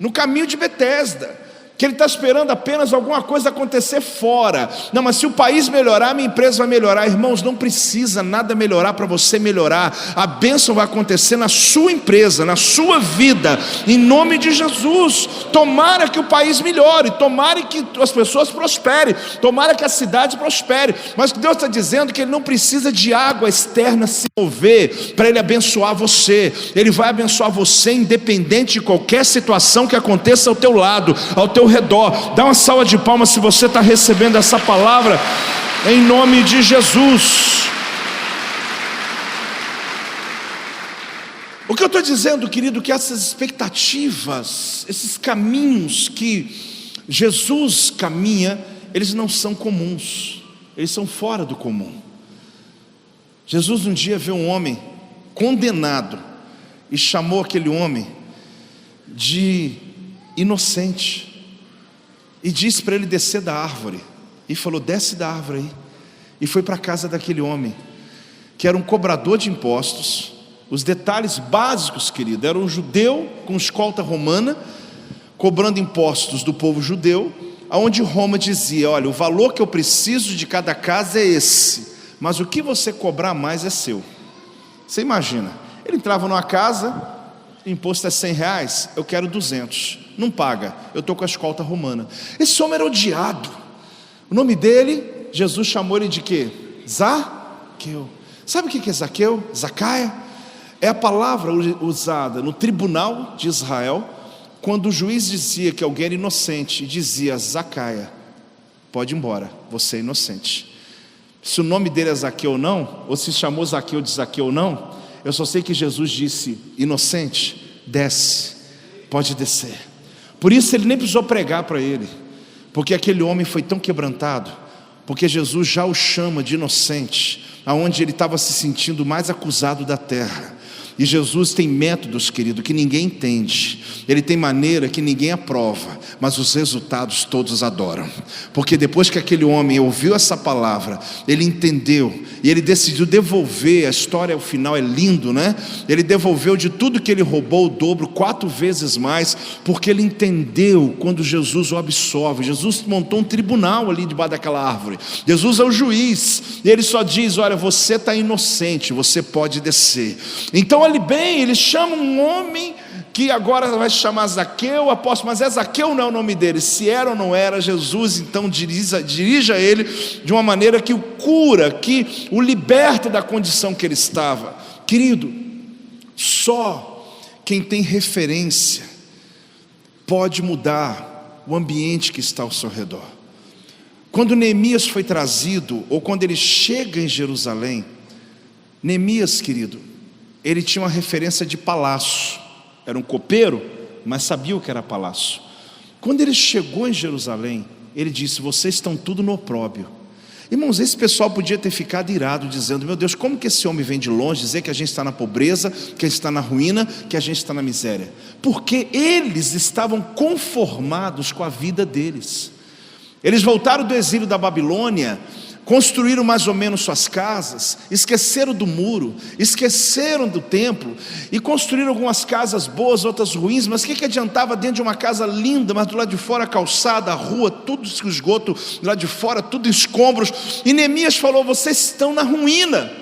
no caminho de Betesda. que ele está esperando apenas alguma coisa acontecer fora. Não, mas se o país melhorar, minha empresa vai melhorar. Irmãos, não precisa nada melhorar para você melhorar. A bênção vai acontecer na sua empresa, na sua vida, em nome de Jesus. Tomara que o país melhore, tomara que as pessoas prosperem, tomara que a cidade prospere. Mas Deus está dizendo que Ele não precisa de água externa se mover para Ele abençoar você. Ele vai abençoar você independente de qualquer situação que aconteça ao teu lado, ao teu redor. Dá uma salva de palmas se você está recebendo essa palavra em nome de Jesus. O que eu estou dizendo, querido, que essas expectativas, esses caminhos que Jesus caminha, eles não são comuns, eles são fora do comum. Jesus um dia viu um homem condenado e chamou aquele homem de inocente e disse para ele descer da árvore, e falou: desce da árvore aí. E foi para a casa daquele homem, que era um cobrador de impostos. Os detalhes básicos, querido, era um judeu com escolta romana, cobrando impostos do povo judeu, aonde Roma dizia: olha, o valor que eu preciso de cada casa é esse, mas o que você cobrar mais é seu. Você imagina, ele entrava numa casa, o imposto é R$100, eu quero 200, não paga, eu estou com a escolta romana. Esse homem era odiado. O nome dele, Jesus chamou ele de quê? Zaqueu. Sabe o que é Zaqueu? Zacaia? É a palavra usada no tribunal de Israel, quando o juiz dizia que alguém era inocente, dizia: Zacaia, pode ir embora, você é inocente. Se o nome dele é Zaqueu ou não, ou se chamou Zaqueu de Zaqueu ou não, eu só sei que Jesus disse: inocente, desce, pode descer. Por isso ele nem precisou pregar para ele, porque aquele homem foi tão quebrantado, porque Jesus já o chama de inocente, aonde ele estava se sentindo mais acusado da terra. E Jesus tem métodos, querido, que ninguém entende. Ele tem maneira que ninguém aprova, mas os resultados todos adoram. Porque depois que aquele homem ouviu essa palavra, ele entendeu e ele decidiu devolver. A história, o final é lindo, né? Ele devolveu de tudo que ele roubou o dobro, 4 vezes mais, porque ele entendeu quando Jesus o absolve. Jesus montou um tribunal ali debaixo daquela árvore. Jesus é o juiz, e ele só diz: olha, você está inocente, você pode descer. Então olhe bem, ele chama um homem que agora vai se chamar Zaqueu, apóstolo, mas é Zaqueu, não é o nome dele. Se era ou não era, Jesus então dirija ele de uma maneira que o cura, que o liberta da condição que ele estava. Querido, só quem tem referência pode mudar o ambiente que está ao seu redor. Quando Neemias foi trazido, ou quando ele chega em Jerusalém, Neemias, querido, ele tinha uma referência de palácio. Era um copeiro, mas sabia o que era palácio. Quando ele chegou em Jerusalém, ele disse: vocês estão tudo no opróbrio. Irmãos, esse pessoal podia ter ficado irado, dizendo: meu Deus, como que esse homem vem de longe dizer que a gente está na pobreza, que a gente está na ruína, que a gente está na miséria? Porque eles estavam conformados com a vida deles. Eles voltaram do exílio da Babilônia, construíram mais ou menos suas casas, esqueceram do muro, esqueceram do templo, e construíram algumas casas boas, outras ruins. Mas o que adiantava dentro de uma casa linda, mas do lado de fora a calçada, a rua, tudo esgoto, do lado de fora tudo escombros? E Neemias falou: vocês estão na ruína.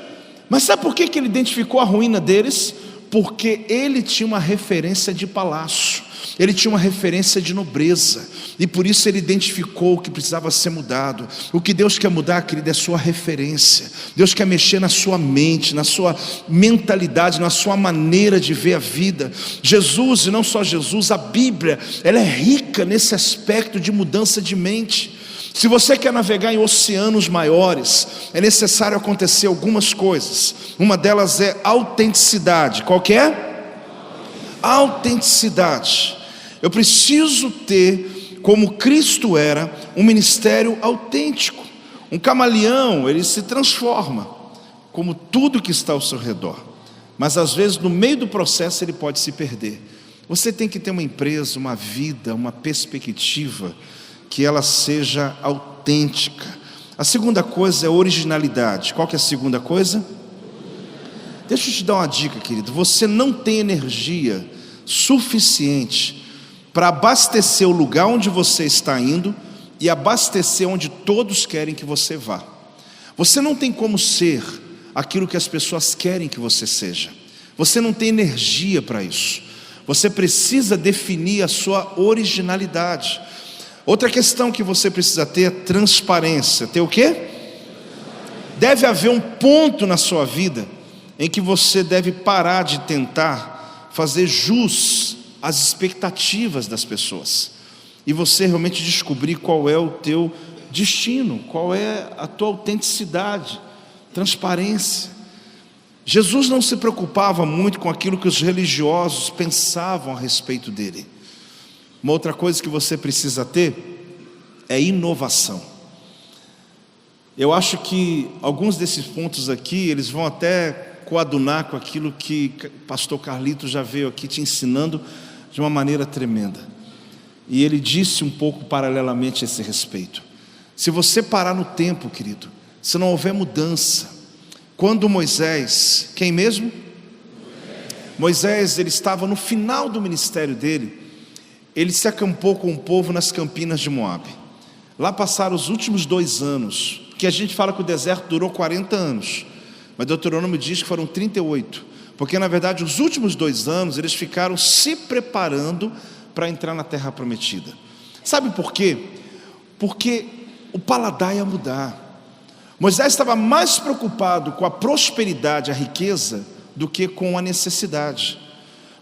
Mas sabe por que ele identificou a ruína deles? Porque ele tinha uma referência de palácio, ele tinha uma referência de nobreza, e por isso ele identificou o que precisava ser mudado. O que Deus quer mudar, querido, é sua referência. Deus quer mexer na sua mente, na sua mentalidade, na sua maneira de ver a vida. Jesus, e não só Jesus, a Bíblia, ela é rica nesse aspecto de mudança de mente. Se você quer navegar em oceanos maiores, é necessário acontecer algumas coisas. Uma delas é autenticidade. Qual que é? Autenticidade. Eu preciso ter, como Cristo era, um ministério autêntico. Um camaleão, ele se transforma, como tudo que está ao seu redor. Mas às vezes no meio do processo ele pode se perder. Você tem que ter uma empresa, uma vida, uma perspectiva que ela seja autêntica. A segunda coisa é originalidade. Qual que é a segunda coisa? Deixa eu te dar uma dica, querido. Você não tem energia suficiente para abastecer o lugar onde você está indo e abastecer onde todos querem que você vá. Você não tem como ser aquilo que as pessoas querem que você seja. Você não tem energia para isso. Você precisa definir a sua originalidade. Outra questão que você precisa ter é transparência. Ter o quê? Deve haver um ponto na sua vida em que você deve parar de tentar fazer jus às expectativas das pessoas e você realmente descobrir qual é o teu destino, qual é a tua autenticidade, transparência. Jesus não se preocupava muito com aquilo que os religiosos pensavam a respeito dele. Uma outra coisa que você precisa ter é inovação. Eu acho que alguns desses pontos aqui, eles vão até coadunar com aquilo que o pastor Carlito já veio aqui te ensinando de uma maneira tremenda. E ele disse um pouco paralelamente a esse respeito. Se você parar no tempo, querido, se não houver mudança, quando Moisés, quem mesmo? Moisés, ele estava no final do ministério dele, ele se acampou com o povo nas campinas de Moabe. Lá passaram os últimos 2 anos, que a gente fala que o deserto durou 40 anos, mas Deuteronômio diz que foram 38, porque na verdade os últimos 2 anos eles ficaram se preparando para entrar na terra prometida. Sabe por quê? Porque o paladar ia mudar. Moisés estava mais preocupado com a prosperidade, a riqueza, do que com a necessidade.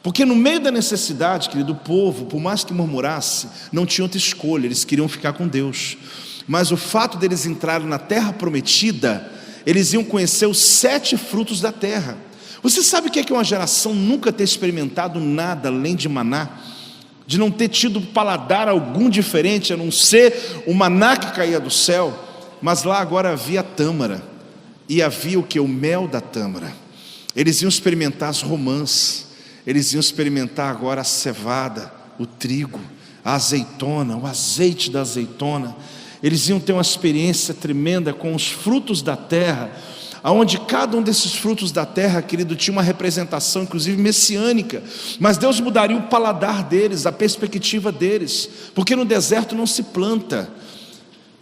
Porque no meio da necessidade, querido, o povo, por mais que murmurasse, não tinha outra escolha, eles queriam ficar com Deus. Mas o fato deles entrarem na terra prometida, eles iam conhecer os 7 frutos da terra. Você sabe o que é uma geração nunca ter experimentado nada além de maná? De não ter tido paladar algum diferente, a não ser o maná que caía do céu. Mas lá agora havia tâmara, e havia o que? O mel da tâmara. Eles iam experimentar as romãs, eles iam experimentar agora a cevada, o trigo, a azeitona, o azeite da azeitona. Eles iam ter uma experiência tremenda com os frutos da terra, onde cada um desses frutos da terra, querido, tinha uma representação inclusive messiânica. Mas Deus mudaria o paladar deles, a perspectiva deles, porque no deserto não se planta,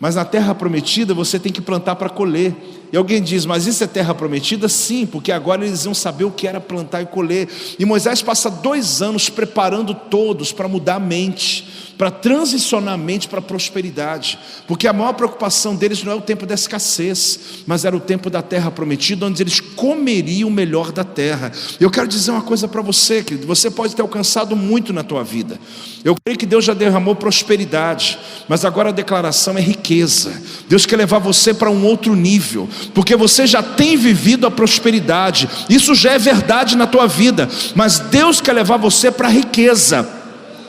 mas na terra prometida você tem que plantar para colher. E alguém diz, mas isso é terra prometida? Sim, porque agora eles iam saber o que era plantar e colher. E Moisés passa 2 anos preparando todos para mudar a mente, para transicionar a mente para a prosperidade, porque a maior preocupação deles não é o tempo da escassez, mas era o tempo da terra prometida, onde eles comeriam o melhor da terra. Eu quero dizer uma coisa para você, querido, você pode ter alcançado muito na tua vida, eu creio que Deus já derramou prosperidade, mas agora a declaração é riqueza. Deus quer levar você para um outro nível, porque você já tem vivido a prosperidade, isso já é verdade na tua vida, mas Deus quer levar você para a riqueza.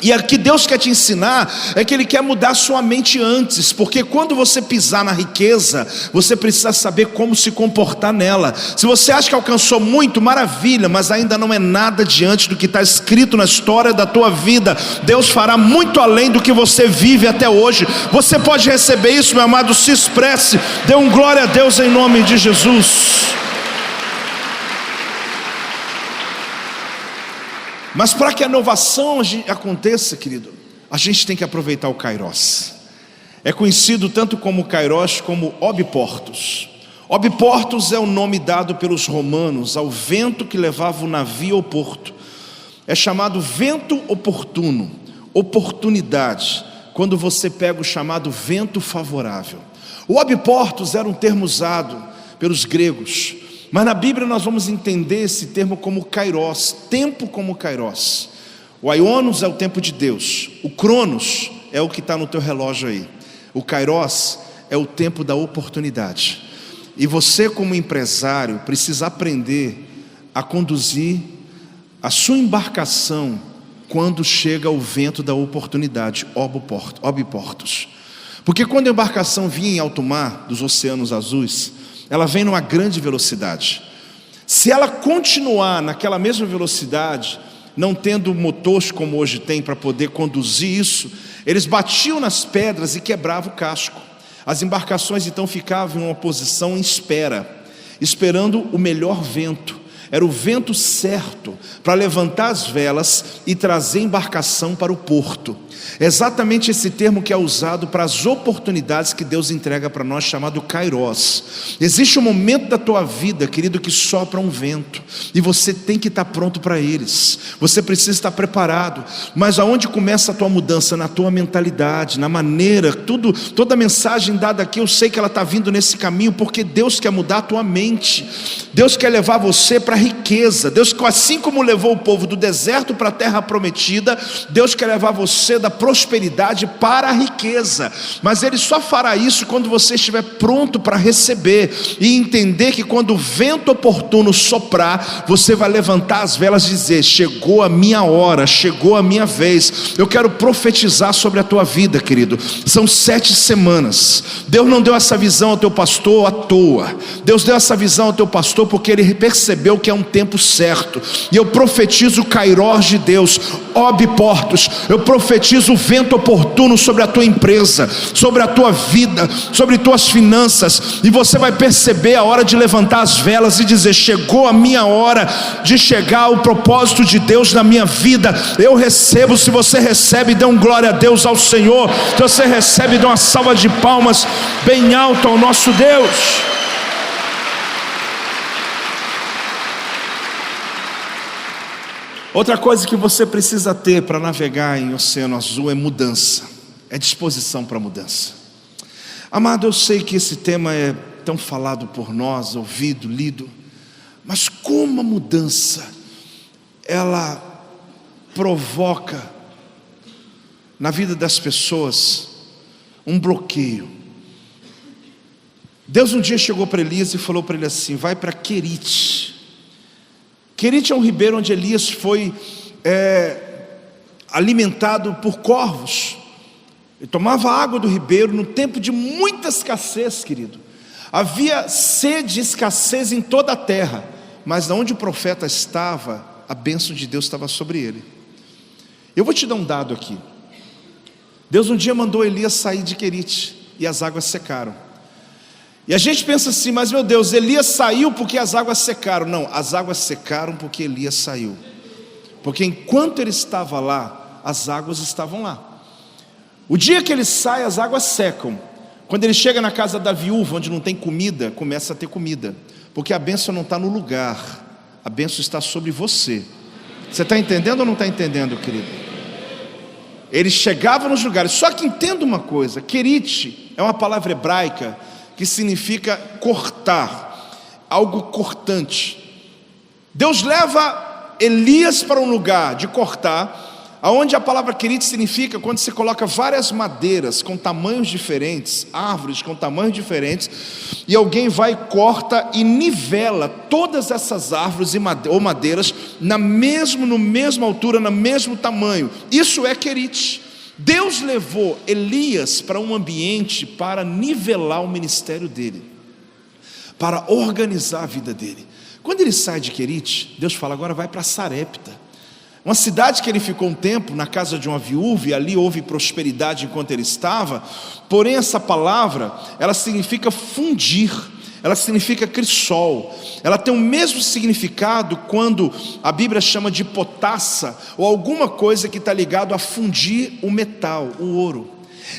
E aqui Deus quer te ensinar é que Ele quer mudar sua mente antes, porque quando você pisar na riqueza, você precisa saber como se comportar nela. Se você acha que alcançou muito, maravilha, mas ainda não é nada diante do que está escrito na história da tua vida. Deus fará muito além do que você vive até hoje. Você pode receber isso, meu amado, se expresse, dê um glória a Deus em nome de Jesus. Mas para que a inovação aconteça, querido, a gente tem que aproveitar o Kairos. É conhecido tanto como Kairos como Obiportus. Obiportus é o nome dado pelos romanos ao vento que levava o navio ao porto. É chamado vento oportuno, oportunidade, quando você pega o chamado vento favorável. O Obiportus era um termo usado pelos gregos, mas na Bíblia nós vamos entender esse termo como Kairos, tempo como Kairos. O Aionos é o tempo de Deus, o Cronos é o que está no teu relógio aí, o Kairos é o tempo da oportunidade. E você como empresário precisa aprender a conduzir a sua embarcação quando chega o vento da oportunidade, Obiportus. Porque quando a embarcação vinha em alto mar, dos oceanos azuis, ela vem numa grande velocidade. Se ela continuar naquela mesma velocidade, não tendo motores como hoje tem para poder conduzir isso, eles batiam nas pedras e quebravam o casco. As embarcações então ficavam em uma posição em espera, esperando o melhor vento. era o vento certo para levantar as velas e trazer a embarcação para o porto. É exatamente esse termo que é usado para as oportunidades que Deus entrega para nós, chamado Kairos. Existe um momento da tua vida, querido, que sopra um vento, e você tem que estar pronto para eles. Você precisa estar preparado. Mas aonde começa a tua mudança? Na tua mentalidade, na maneira, toda mensagem dada aqui, eu sei que ela está vindo nesse caminho, porque Deus quer mudar a tua mente. Deus quer levar você para a riqueza. Deus, assim como levou o povo do deserto para a terra prometida, Deus quer levar você da prosperidade para a riqueza. Mas Ele só fará isso quando você estiver pronto para receber e entender que quando o vento oportuno soprar, você vai levantar as velas e dizer: chegou a minha hora, chegou a minha vez. Eu quero profetizar sobre a tua vida, querido. São 7 semanas. Deus não deu essa visão ao teu pastor à toa. Deus deu essa visão ao teu pastor porque Ele percebeu que é um tempo certo. E eu profetizo o Kairos de Deus. Obe portos. Eu profetizo o vento oportuno sobre a tua empresa, sobre a tua vida, sobre tuas finanças, e você vai perceber a hora de levantar as velas e dizer: chegou a minha hora de chegar ao propósito de Deus na minha vida. Eu recebo. Se você recebe, dê um glória a Deus, ao Senhor. Se você recebe, dê uma salva de palmas bem alto ao nosso Deus. Outra coisa que você precisa ter para navegar em oceano azul é mudança, é disposição para mudança. Amado, eu sei que esse tema é tão falado por nós, ouvido, lido, mas como a mudança, ela provoca na vida das pessoas um bloqueio. Deus um dia chegou para Elias e falou para ele assim: vai para Querite. Querite é um ribeiro onde Elias foi alimentado por corvos. Ele tomava água do ribeiro no tempo de muita escassez, querido. Havia sede e escassez em toda a terra, mas onde o profeta estava, a bênção de Deus estava sobre ele. Eu vou te dar um dado aqui. Deus um dia mandou Elias sair de Querite e as águas secaram. E a gente pensa assim: mas meu Deus, Elias saiu porque as águas secaram. Não, as águas secaram porque Elias saiu. Porque enquanto ele estava lá, as águas estavam lá. O dia que ele sai, as águas secam. Quando ele chega na casa da viúva, onde não tem comida, começa a ter comida. Porque a bênção não está no lugar, a bênção está sobre você. Você está entendendo ou não está entendendo, querido? Ele chegava nos lugares. Só que entenda uma coisa: Querite é uma palavra hebraica que significa cortar, algo cortante. Deus leva Elias para um lugar de cortar, aonde a palavra Querite significa quando você coloca várias madeiras com tamanhos diferentes, árvores com tamanhos diferentes, e alguém vai, corta e nivela todas essas árvores ou madeiras no mesma altura, no mesmo tamanho. Isso é Querite. Deus levou Elias para um ambiente para nivelar o ministério dele, para organizar a vida dele. Quando ele sai de Querite, Deus fala: agora vai para Sarepta, uma cidade que ele ficou um tempo na casa de uma viúva, e ali houve prosperidade enquanto ele estava. Porém essa palavra, ela significa fundir, ela significa crisol. Ela tem o mesmo significado quando a Bíblia chama de potassa, ou alguma coisa que está ligado a fundir o metal, o ouro.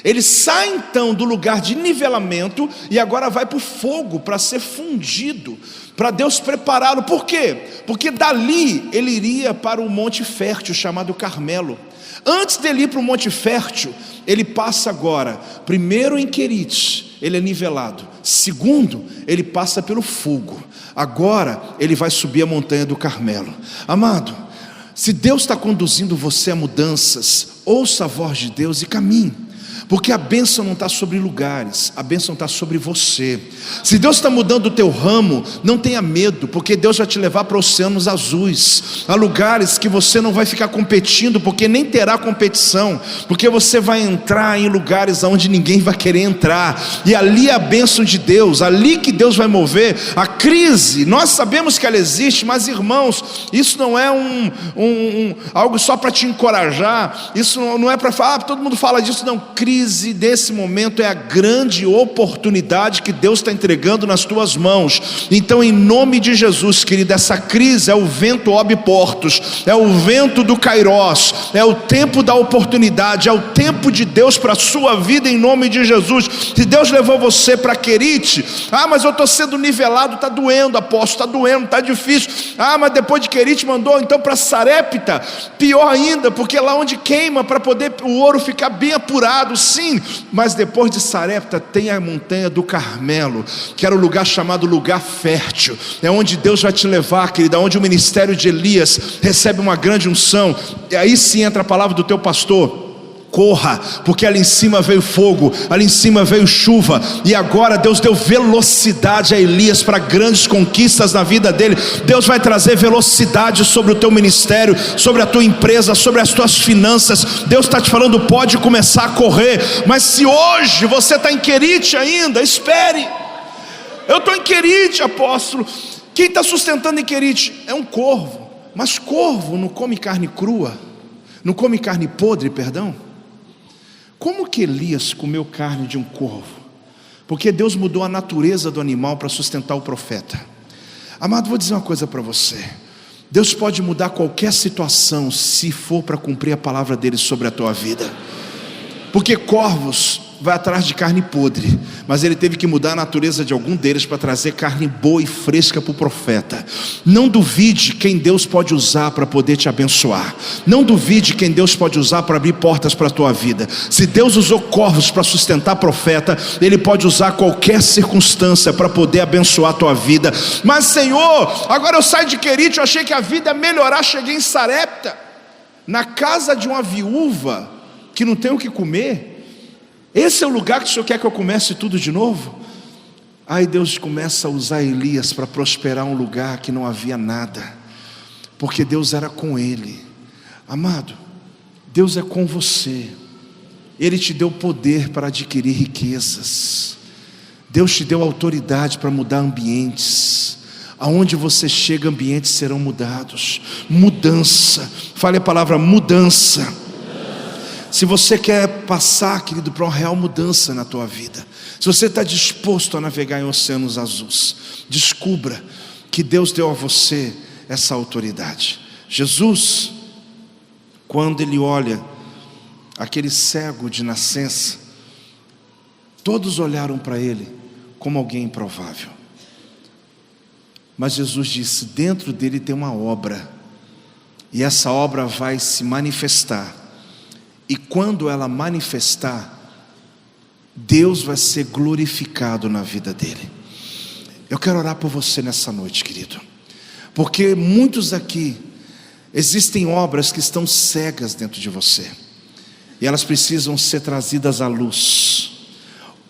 Ele sai então do lugar de nivelamento e agora vai para o fogo para ser fundido, para Deus prepará-lo. Por quê? Porque dali ele iria para o Monte Fértil, chamado Carmelo. Antes dele ir para o Monte Fértil, ele passa agora, primeiro em Querite, ele é nivelado. Segundo, ele passa pelo fogo. Agora ele vai subir a montanha do Carmelo. Amado, se Deus está conduzindo você a mudanças, ouça a voz de Deus e caminhe. Porque a bênção não está sobre lugares, a bênção está sobre você. Se Deus está mudando o teu ramo, não tenha medo, porque Deus vai te levar para oceanos azuis, a lugares que você não vai ficar competindo, porque nem terá competição, porque você vai entrar em lugares onde ninguém vai querer entrar, e ali é a bênção de Deus, ali que Deus vai mover. A crise, nós sabemos que ela existe, mas irmãos, isso não é algo só para te encorajar, isso não é para falar, todo mundo fala disso, não. Crise crise desse momento é a grande oportunidade que Deus está entregando nas tuas mãos. Então, em nome de Jesus, querido, essa crise é o vento obiportus, é o vento do Kairós, é o tempo da oportunidade, é o tempo de Deus para a sua vida, em nome de Jesus. Se Deus levou você para Querite, mas eu estou sendo nivelado, está doendo, apóstolo, está doendo, está difícil. Mas depois de Querite mandou então para Sarepta, pior ainda, porque é lá onde queima, para poder o ouro ficar bem apurado. Sim, mas depois de Sarepta tem a montanha do Carmelo, que era o lugar chamado lugar fértil, é onde Deus vai te levar, querida, onde o ministério de Elias recebe uma grande unção. E aí sim entra a palavra do teu pastor: corra, porque ali em cima veio fogo, ali em cima veio chuva, e agora Deus deu velocidade a Elias para grandes conquistas na vida dele. Deus vai trazer velocidade sobre o teu ministério, sobre a tua empresa, sobre as tuas finanças. Deus está te falando, pode começar a correr. Mas se hoje você está em Querite ainda, espere. Eu estou em Querite, apóstolo. Quem está sustentando em Querite é um corvo, mas corvo não come carne crua, não come carne podre, perdão. Como que Elias comeu carne de um corvo? Porque Deus mudou a natureza do animal para sustentar o profeta. Amado, vou dizer uma coisa para você: Deus pode mudar qualquer situação se for para cumprir a palavra dele sobre a tua vida. Porque corvos vai atrás de carne podre, mas ele teve que mudar a natureza de algum deles para trazer carne boa e fresca para o profeta. Não duvide quem Deus pode usar para poder te abençoar. Não duvide quem Deus pode usar para abrir portas para a tua vida. Se Deus usou corvos para sustentar profeta, Ele pode usar qualquer circunstância para poder abençoar a tua vida. Mas Senhor, agora eu saio de Querite, eu achei que a vida ia melhorar, cheguei em Sarepta, na casa de uma viúva que não tem o que comer. Esse é o lugar que o Senhor quer que eu comece tudo de novo? Aí Deus começa a usar Elias para prosperar um lugar que não havia nada, porque Deus era com ele. Amado, Deus é com você. Ele te deu poder para adquirir riquezas. Deus te deu autoridade para mudar ambientes. Aonde você chega, ambientes serão mudados. Mudança, fale a palavra mudança. Se você quer passar, querido, para uma real mudança na tua vida, se você está disposto a navegar em oceanos azuis, descubra que Deus deu a você essa autoridade. Jesus, quando Ele olha aquele cego de nascença, todos olharam para Ele como alguém improvável. Mas Jesus disse, dentro dele tem uma obra, e essa obra vai se manifestar. E quando ela manifestar, Deus vai ser glorificado na vida dele. Eu quero orar por você nessa noite, querido, porque muitos aqui, existem obras que estão cegas dentro de você, e elas precisam ser trazidas à luz.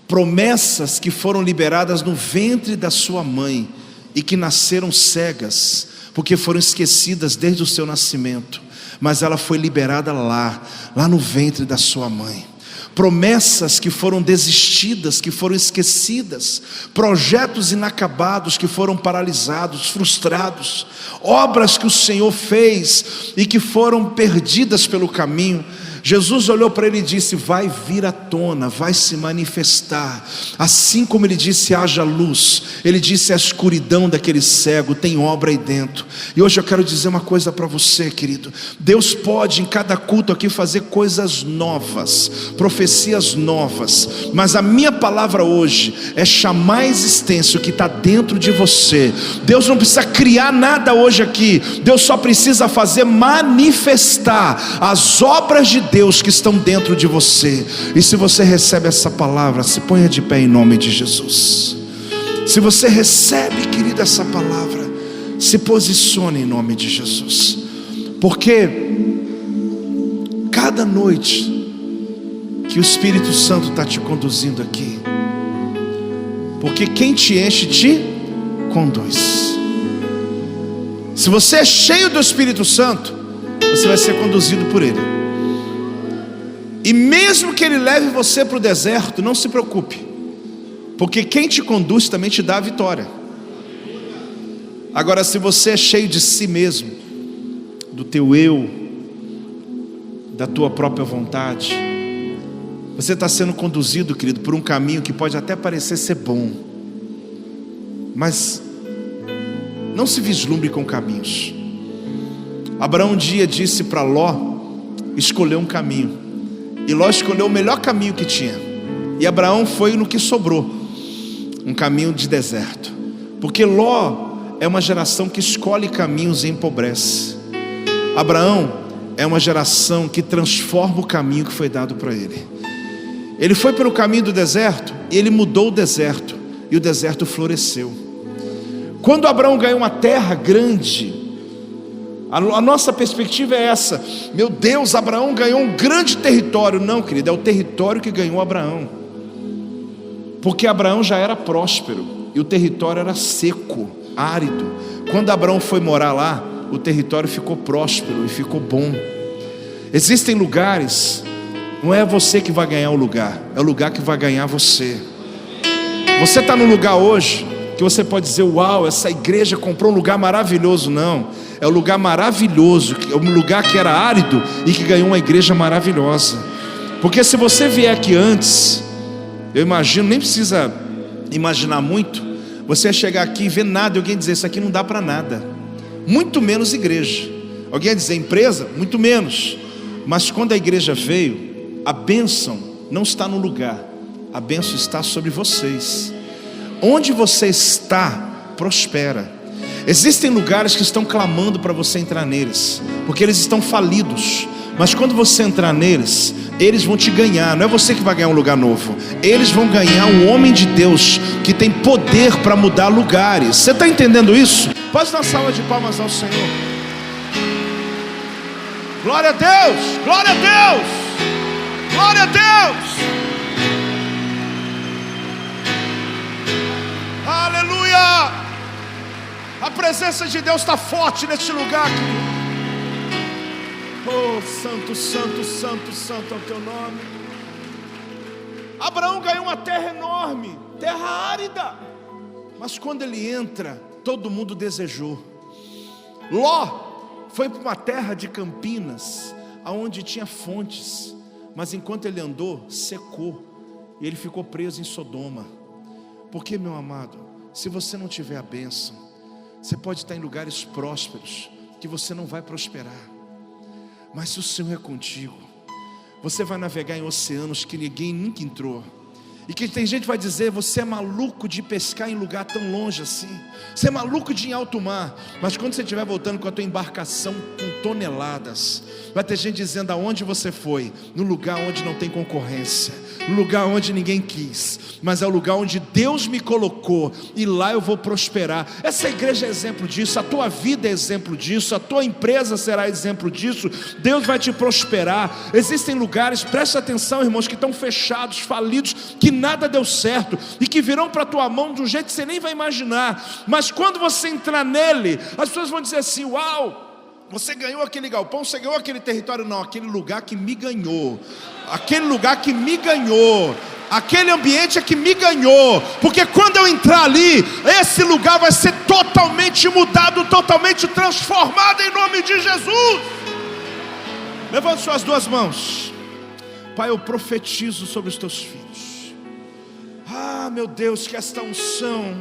Promessas que foram liberadas no ventre da sua mãe, e que nasceram cegas, porque foram esquecidas desde o seu nascimento, mas ela foi liberada lá no ventre da sua mãe. Promessas que foram desistidas, que foram esquecidas, projetos inacabados que foram paralisados, frustrados, obras que o Senhor fez e que foram perdidas pelo caminho. Jesus olhou para ele e disse, vai vir à tona, vai se manifestar. Assim como ele disse, haja luz, ele disse, a escuridão daquele cego tem obra aí dentro. E hoje eu quero dizer uma coisa para você, querido. Deus pode em cada culto aqui fazer coisas novas, profecias novas, mas a minha palavra hoje é chamar a existência o que está dentro de você. Deus não precisa criar nada hoje aqui, Deus só precisa fazer manifestar as obras de Deus que estão dentro de você. E se você recebe essa palavra, se ponha de pé em nome de Jesus. Se você recebe, querida, essa palavra, se posicione em nome de Jesus, porque cada noite que o Espírito Santo está te conduzindo aqui, porque quem te enche te conduz. Se você é cheio do Espírito Santo, você vai ser conduzido por Ele. E mesmo que Ele leve você para o deserto, não se preocupe, porque quem te conduz também te dá a vitória. Agora, se você é cheio de si mesmo, do teu eu, da tua própria vontade, Você está sendo conduzido, querido, por um caminho que pode até parecer ser bom, mas não se vislumbre com caminhos. Abraão um dia disse para Ló escolher um caminho, e Ló escolheu o melhor caminho que tinha, e Abraão foi no que sobrou, um caminho de deserto, porque Ló é uma geração que escolhe caminhos e empobrece. Abraão é uma geração que transforma o caminho que foi dado para ele. Ele foi pelo caminho do deserto e ele mudou o deserto, e o deserto floresceu. Quando Abraão ganhou uma terra grande, a nossa perspectiva é essa: meu Deus, Abraão ganhou um grande território. Não, querido, é o território que ganhou Abraão, porque Abraão já era próspero e o território era seco, árido. Quando Abraão foi morar lá, o território ficou próspero e ficou bom. Existem lugares, não é você que vai ganhar o lugar, é o lugar que vai ganhar você. Você está no lugar hoje que você pode dizer: uau, essa igreja comprou um lugar maravilhoso. Não, é o lugar maravilhoso, é um lugar que era árido e que ganhou uma igreja maravilhosa. Porque se você vier aqui antes, eu imagino, nem precisa imaginar muito, você ia chegar aqui e ver nada, e alguém dizer: isso aqui não dá para nada, muito menos igreja. Alguém ia dizer: empresa, muito menos. Mas quando a igreja veio, a bênção não está no lugar, a bênção está sobre vocês. Onde você está, prospera. Existem lugares que estão clamando para você entrar neles, porque eles estão falidos. Mas quando você entrar neles, eles vão te ganhar. Não é você que vai ganhar um lugar novo, eles vão ganhar um homem de Deus que tem poder para mudar lugares. Você está entendendo isso? Pode dar uma salva de palmas ao Senhor. Glória a Deus, glória a Deus, glória a Deus. Aleluia. A presença de Deus está forte neste lugar, querido. Oh, santo, santo, santo, santo é o teu nome. Abraão ganhou uma terra enorme, terra árida, mas quando ele entra, todo mundo desejou. Ló foi para uma terra de campinas, aonde tinha fontes, mas enquanto ele andou, secou, e ele ficou preso em Sodoma. Porque, meu amado, se você não tiver a bênção, você pode estar em lugares prósperos que você não vai prosperar. Mas se o Senhor é contigo, você vai navegar em oceanos que ninguém nunca entrou. E que tem gente que vai dizer: você é maluco de pescar em lugar tão longe assim, você é maluco de ir em alto mar. Mas quando você estiver voltando com a tua embarcação com toneladas, vai ter gente dizendo: aonde você foi? No lugar onde não tem concorrência, no lugar onde ninguém quis, mas é o lugar onde Deus me colocou, e lá eu vou prosperar. Essa igreja é exemplo disso, a tua vida é exemplo disso, a tua empresa será exemplo disso. Deus vai te prosperar. Existem lugares, preste atenção, irmãos, que estão fechados, falidos, que nada deu certo, e que virão para a tua mão de um jeito que você nem vai imaginar. Mas quando você entrar nele, as pessoas vão dizer assim: uau, você ganhou aquele galpão, você ganhou aquele território. Não, aquele lugar que me ganhou, aquele lugar que me ganhou, aquele ambiente é que me ganhou. Porque quando eu entrar ali, esse lugar vai ser totalmente mudado, totalmente transformado, em nome de Jesus. Levante suas duas mãos. Pai, eu profetizo sobre os teus filhos. Ah, meu Deus, que esta unção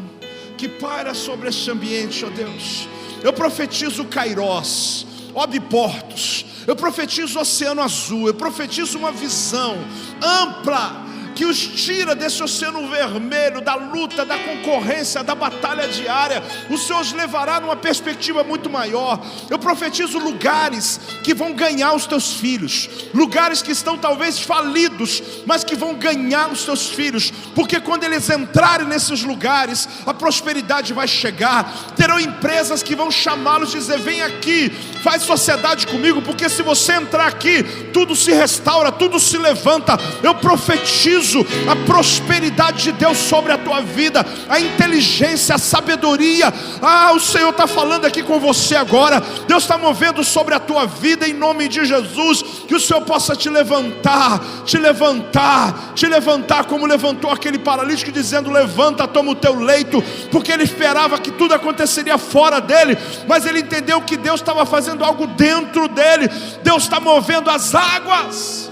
que paira sobre este ambiente, ó Deus. Eu profetizo Kairos, Obiportos, eu profetizo Oceano Azul, eu profetizo uma visão ampla que os tira desse oceano vermelho, da luta, da concorrência, da batalha diária. O Senhor os levará numa perspectiva muito maior. Eu profetizo lugares que vão ganhar os teus filhos, lugares que estão talvez falidos, mas que vão ganhar os teus filhos, porque quando eles entrarem nesses lugares, a prosperidade vai chegar. Terão empresas que vão chamá-los e dizer: vem aqui, faz sociedade comigo, porque se você entrar aqui, tudo se restaura, tudo se levanta. Eu profetizo a prosperidade de Deus sobre a tua vida, a inteligência, a sabedoria. Ah, o Senhor está falando aqui com você agora. Deus está movendo sobre a tua vida em nome de Jesus. Que o Senhor possa te levantar, te levantar, te levantar, como levantou aquele paralítico, dizendo: levanta, toma o teu leito. Porque ele esperava que tudo aconteceria fora dele, mas ele entendeu que Deus estava fazendo algo dentro dele. Deus está movendo as águas.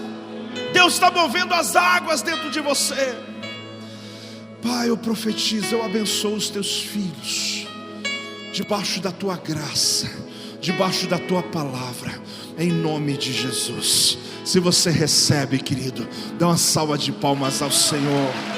Deus está movendo as águas dentro de você. Pai, eu profetizo, eu abençoo os teus filhos, debaixo da tua graça, debaixo da tua palavra, em nome de Jesus. Se você recebe, querido, dá uma salva de palmas ao Senhor.